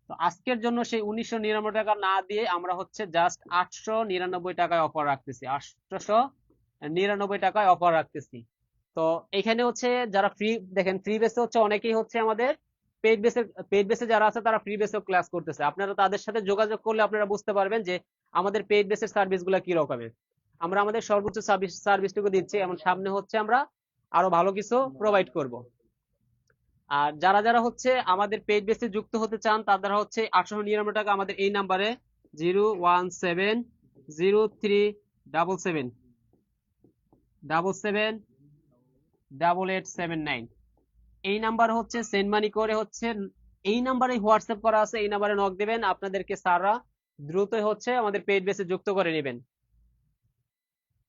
তো আজকের জন্য সেই 1999 টাকা না দিয়ে আমরা হচ্ছে জাস্ট 899 টাকায় অফার রাখতেছি, 899 টাকায় অফার রাখতেছি। তো এখানে হচ্ছে যারা ফ্রি, দেখেন ফ্রি বেসে হচ্ছে অনেকেই হচ্ছে আমাদের পেইড বেসে যারা আছে তারা ফ্রি বেসেও ক্লাস করতেছে। আপনারা তাদের সাথে যোগাযোগ করলে আপনারা বুঝতে পারবেন যে আমাদের পেইড বেসের সার্ভিসগুলো কি রকমের। আমরা আমাদের সর্বোচ্চ সার্ভিসটুকু দিচ্ছি, এবং সামনে হচ্ছে আমরা আরো ভালো কিছু প্রোভাইড করব। আর যারা যারা হচ্ছে আমাদের পেইড বেসে যুক্ত হতে চান তারা হচ্ছে 899 টাকা আমাদের এই নাম্বারে 01703778879 এই নাম্বার হচ্ছে সেন্ড মানি করে হচ্ছে, এই নাম্বারে হোয়াটসঅ্যাপ করা আছে, এই নাম্বারে নক দিবেন, আপনাদেরকে স্যাররা দ্রুতই হচ্ছে আমাদের পেইড বেসে যুক্ত করে নেবেন।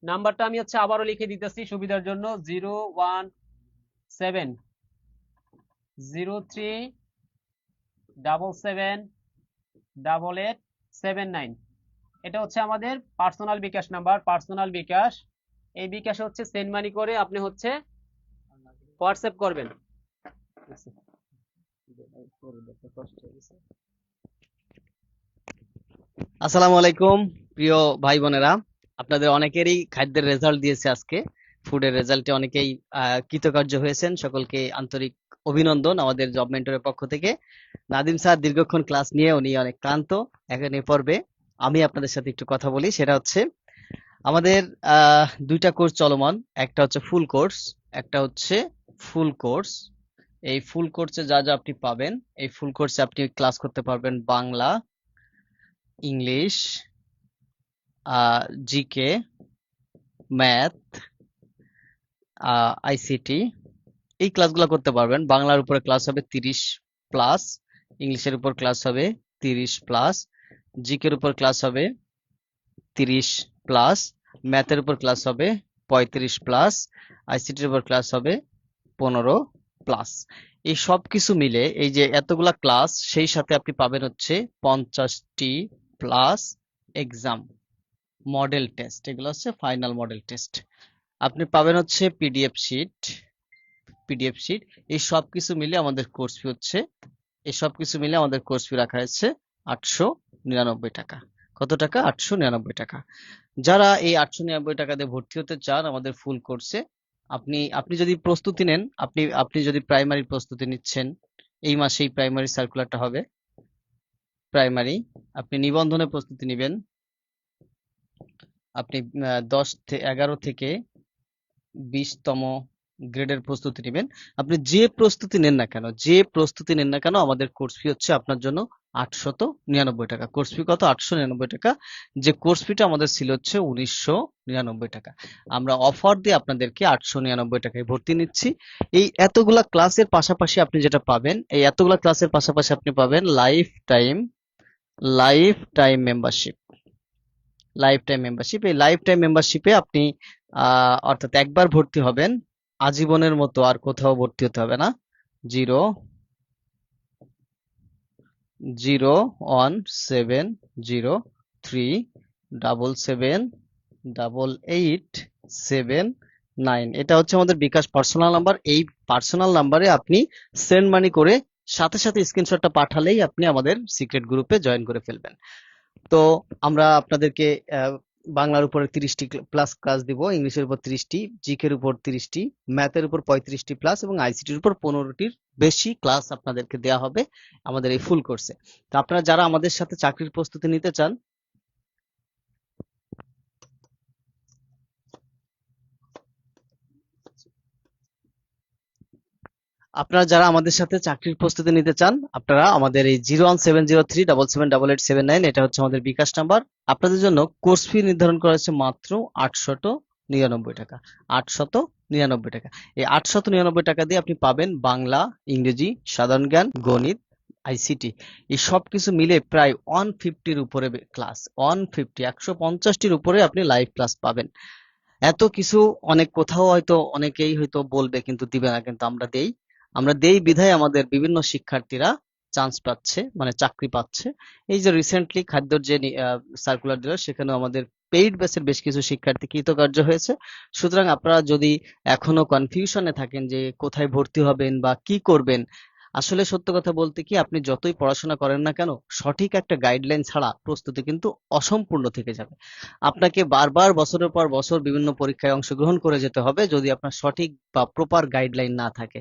নাম্বারটা আমি হচ্ছে আবারও লিখে দিতেছি সুবিধার জন্য, 01703778879। এটা হচ্ছে আমাদের পার্সোনাল বিকাশ নাম্বার, পার্সোনাল বিকাশ। এই বিকাশে হচ্ছে সেন্ড মানি করে আপনি হচ্ছে হোয়াটসঅ্যাপ করবেন। আসসালামু আলাইকুম প্রিয় ভাই বোনেরা, আপনাদের অনেকেরই খাদ্যের রেজাল্ট দিয়েছে আজকে। ফুডের রেজাল্টে অনেকেই কৃতকার্য হয়েছেন, সকলকে আন্তরিক অভিনন্দন আমাদের জব মেন্টরের পক্ষ থেকে। নাদিম স্যার দীর্ঘক্ষণ ক্লাস নিয়ে উনি অনেক ক্লান্ত। এখন এই পর্বে আমি আপনাদের সাথে একটু কথা বলি, সেটা হচ্ছে আমাদের দুইটা কোর্স চলমান, একটা হচ্ছে ফুল কোর্স, একটা হচ্ছে ফুল কোর্স। এই ফুল কোর্সে যা যা আপনি পাবেন, এই ফুল কোর্সে আপনি ক্লাস করতে পারবেন Bangla, English, GK, math, ICT, এই ক্লাসগুলো করতে পারবেন। বাংলার উপরে ক্লাস হবে 30+, ইংলিশের উপর ক্লাস হবে 30+, জিকের উপর ক্লাস হবে 30+, ম্যাথের উপর ক্লাস হবে 35+, আইসিটির উপর ক্লাস হবে 15+। এই সব কিছু মিলে এই যে এতগুলা ক্লাস, সেই সাথে আপনি পাবেন হচ্ছে 50টি প্লাস এক্সাম, মডেল টেস্ট, এগুলো হচ্ছে ফাইনাল মডেল টেস্ট। আপনি পাবেন হচ্ছে পিডিএফ শিট, পিডিএফ শিট, এই সব কিছু মিলে আমাদের কোর্স ফি হচ্ছে, এই সব কিছু মিলে আমাদের কোর্স ফি রাখা হয়েছে 899 টাকা। কত টাকা? 899 টাকা। যারা এই 899 টাকা দিয়ে ভর্তি হতে চান আমাদের ফুল কোর্সে, আপনি যদি প্রস্তুতি নেন, আপনি যদি প্রাইমারি প্রস্তুতি নিচ্ছেন, এই মাসেই প্রাইমারি সার্কুলারটা হবে। প্রাইমারি আপনি নিবন্ধনের প্রস্তুতি নেবেন, আপনি 11 থেকে 20তম গ্রেডের প্রস্তুতি নেবেন। আপনি যে প্রস্তুতি নেন না কেন, আমাদের কোর্স ফি হচ্ছে আপনার জন্য 899 টাকা। কোর্স ফি কত? 899 টাকা। যে কোর্স ফিটা আমাদের ছিল হচ্ছে 1999 টাকা। আমরা অফার দিয়ে আপনাদেরকে 899 টাকায় ভর্তি নিচ্ছি। এই এতগুলা ক্লাসের পাশাপাশি আপনি যেটা পাবেন, আপনি পাবেন লাইফ টাইম মেম্বারশিপ। এই লাইফ টাইম মেম্বারশিপে আপনি অর্থাৎ একবার ভর্তি হবেন, আজীবনের মতো আর কোথাও ভর্তি হতে হবে না। 0017037788879, এটা হচ্ছে আমাদের বিকাশ পার্সোনাল নাম্বার। এই পার্সোনাল নাম্বারে আপনি সেন্ড মানি করে সাথে সাথে স্ক্রিনশটটা পাঠালেই আপনি আমাদের সিক্রেট গ্রুপে জয়েন করে ফেলবেন। তো আমরা আপনাদেরকে বাংলার উপরে 30টি প্লাস ক্লাস দিব, ইংলিশের উপর 30টি, জিকের উপর 30টি, ম্যাথের উপর 35টি প্লাস এবং আইসিটির উপর 15টির বেশি ক্লাস আপনাদেরকে দেওয়া হবে আমাদের এই ফুল কোর্সে। তো আপনারা যারা আমাদের সাথে চাকরির প্রস্তুতি নিতে চান, আপনারা আমাদের এই 01703778879, এটা হচ্ছে আমাদের বিকাশ নাম্বার। আপনাদের জন্য কোর্স ফি নির্ধারণ করা হয়েছে মাত্র 899 টাকা। 899 টাকা। এই 899 টাকা দিয়ে আপনি পাবেন বাংলা, ইংরেজি, সাধারণ জ্ঞান, গণিত, আইসিটি, এই সব কিছু মিলে প্রায় 150-র উপরে ক্লাস। 150-150-টির উপরে আপনি লাইভ ক্লাস পাবেন। এত কিছু কোথাও হয়তো অনেকেই হয়তো বলবে কিন্তু দিবে না, কিন্তু আমরা দেই বিধায় আমাদের বিভিন্ন শিক্ষার্থীরা চান্স পাচ্ছে, মানে চাকরি পাচ্ছে। এই যে রিসেন্টলি খাদ্যর যে সার্কুলার দিল, সেখানেও আমাদের পেইড ব্যাচের বেশ কিছু শিক্ষার্থী কৃতকার্য হয়েছে। সুতরাং আপনারা যদি এখনো কনফিউশনে থাকেন যে কোথায় ভর্তি হবেন বা কি করবেন, আসলে সত্য কথা বলতে কি, আপনি যতই পড়াশোনা করেন না কেন, সঠিক একটা গাইডলাইন ছাড়া প্রস্তুতি কিন্তু অসম্পূর্ণ থেকে যাবে। আপনাকে বারবার বছরের পর বছর বিভিন্ন পরীক্ষায় অংশগ্রহণ করে যেতে হবে যদি আপনার সঠিক বা প্রপার গাইডলাইন না থাকে।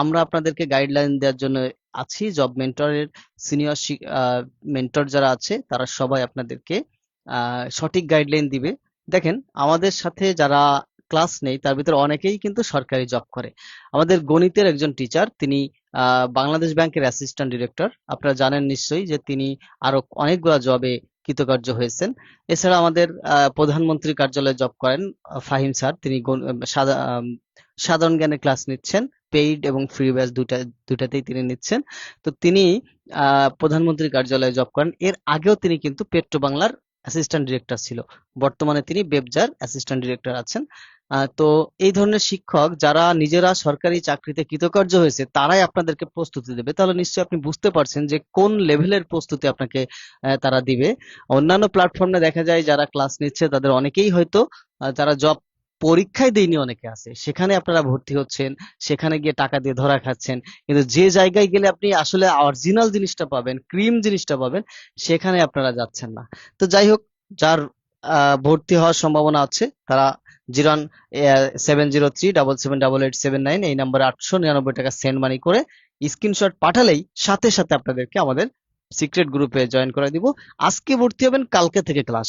আমরা আপনাদেরকে গাইডলাইন দেওয়ার জন্য আছি। জব মেন্টরের সিনিয়র মেন্টর যারা আছে তারা সবাই আপনাদেরকে সঠিক গাইডলাইন দিবে। দেখেন, আমাদের সাথে যারা ক্লাস নেই তার ভিতরে অনেকেই কিন্তু সরকারি জব করে। আমাদের গণিতের একজন টিচার, তিনি বাংলাদেশ ব্যাংকের অ্যাসিস্ট্যান্ট ডিরেক্টর। আপনারা জানেন নিশ্চয়ই যে তিনি আরো অনেকগুলা জবে কৃতকার্য হয়েছেন। এছাড়া আমাদের প্রধানমন্ত্রী কার্যালয়ে জব করেন ফাহিম স্যার, তিনি সাধারণ জ্ঞানের ক্লাস নিচ্ছেন, পেইড এবং ফ্রি ব্যাচ দুটাতেই তিনি নিচ্ছেন। তো তিনি প্রধানমন্ত্রী কার্যালয়ে জব করেন। এর আগেও তিনি কিন্তু পেট্রো বাংলার অ্যাসিস্ট্যান্ট ডিরেক্টর ছিল। বর্তমানে তিনি বেবজার অ্যাসিস্ট্যান্ট ডিরেক্টর আছেন। তো এই ধরনের শিক্ষক যারা নিজেরা সরকারি চাকরিতে কৃতকার্য হয়েছে, তারাই আপনাদেরকে প্রস্তুতি দেবে। তাহলে নিশ্চয়ই আপনি বুঝতে পারছেন যে কোন লেভেলের প্রস্তুতি আপনাকে তারা দিবে। অন্যান্য প্ল্যাটফর্মে দেখা যায় যারা ক্লাস নিচ্ছে তাদের অনেকেই হয়তো যারা জব পরীক্ষায় দেয়নি অনেকে আছে, সেখানে আপনারা ভর্তি হচ্ছেন, সেখানে গিয়ে টাকা দিয়ে ধরা খাচ্ছেন। কিন্তু যে জায়গায় গেলে আপনি আসলে অরিজিনাল জিনিসটা পাবেন, ক্রিম জিনিসটা পাবেন, সেখানে আপনারা যাচ্ছেন না। তো যাই হোক, যার ভর্তি হওয়ার সম্ভাবনা আছে তারা 01703778879 এই নাম্বারে 899 টাকা সেন্ড মানি করে স্ক্রিনশট পাঠালেই সাথে সাথে আপনাদেরকে আমাদের সিক্রেট গ্রুপে জয়েন করে দিব। আজকে ভর্তি হবেন, কালকে থেকে ক্লাস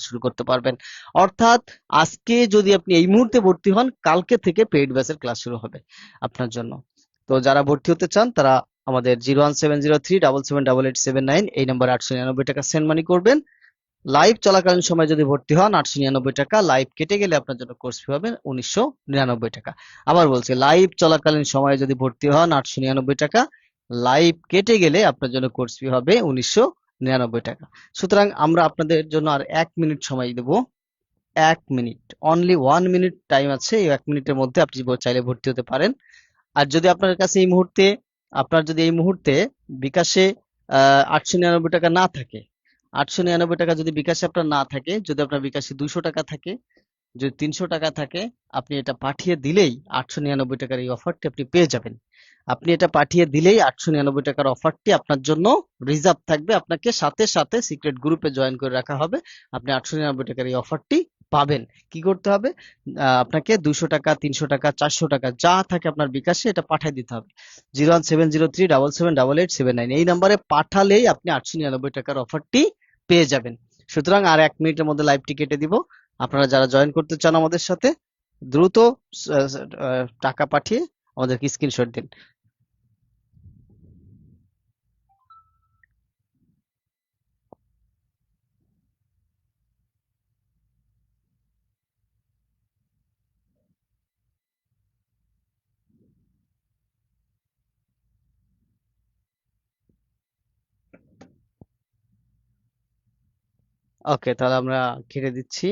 শুরু করতে পারবেন। অর্থাৎ আজকে যদি আপনি এই মুহূর্তে ভর্তি হন, কালকে থেকে পেইড ব্যাচের ক্লাস শুরু হবে আপনার জন্য। তো যারা ভর্তি হতে চান তারা আমাদের 01703778879 এই নাম্বারে 899 টাকা সেন্ড মানি করবেন। লাইভ চলাকালীন সময় যদি ভর্তি হন 899 টাকা, লাইভ কেটে গেলে আপনার জন্য কোর্স ফি হবে 1999 টাকা। আবার বলছি, লাইভ চলাকালীন সময়ে যদি ভর্তি হন 899 টাকা, লাইভ কেটে গেলে আপনার জন্য কোর্স ফি হবে 1999 টাকা। সুতরাং আমরা আপনাদের জন্য আর 1 মিনিট সময় দেব। 1 মিনিট, অনলি 1 মিনিট টাইম আছে। এই 1 মিনিটের মধ্যে আপনি চাইলে ভর্তি হতে পারেন। আর যদি আপনার কাছে এই মুহূর্তে বিকাশে 899 টাকা না থাকে, 899 টাকা যদি বিকাশে আপনার না থাকে, যদি আপনার বিকাশে 200 টাকা থাকে, যদি 300 টাকা থাকে, আপনি এটা পাঠিয়ে দিলেই 899 টাকার এই অফারটি আপনি পেয়ে যাবেন। আপনি এটা পাঠিয়ে দিলেই 899 টাকার অফারটি আপনার জন্য রিজার্ভ থাকবে, আপনাকে সাথে সাথে সিক্রেট গ্রুপে জয়েন করে রাখা হবে। আপনি 899 টাকার এই অফারটি পাবেন। কি করতে হবে? আপনাকে 200 টাকা, 300 টাকা, 400 টাকা যা থাকে আপনার বিকাশে এটা পাঠিয়ে দিতে হবে। 01703778879 এই নাম্বারে পাঠালেই আপনি 899 টাকার অফারটি পেয়ে যাবেন। সুতরাং আর 1 মিনিটের মধ্যে লাইভটি কেটে দিব। আপনারা যারা জয়েন করতে চান আমাদের সাথে, দ্রুত টাকা পাঠিয়ে আমাদেরকে স্ক্রিনশট দিন। ওকে, তাহলে আমরা কেটে দিচ্ছি।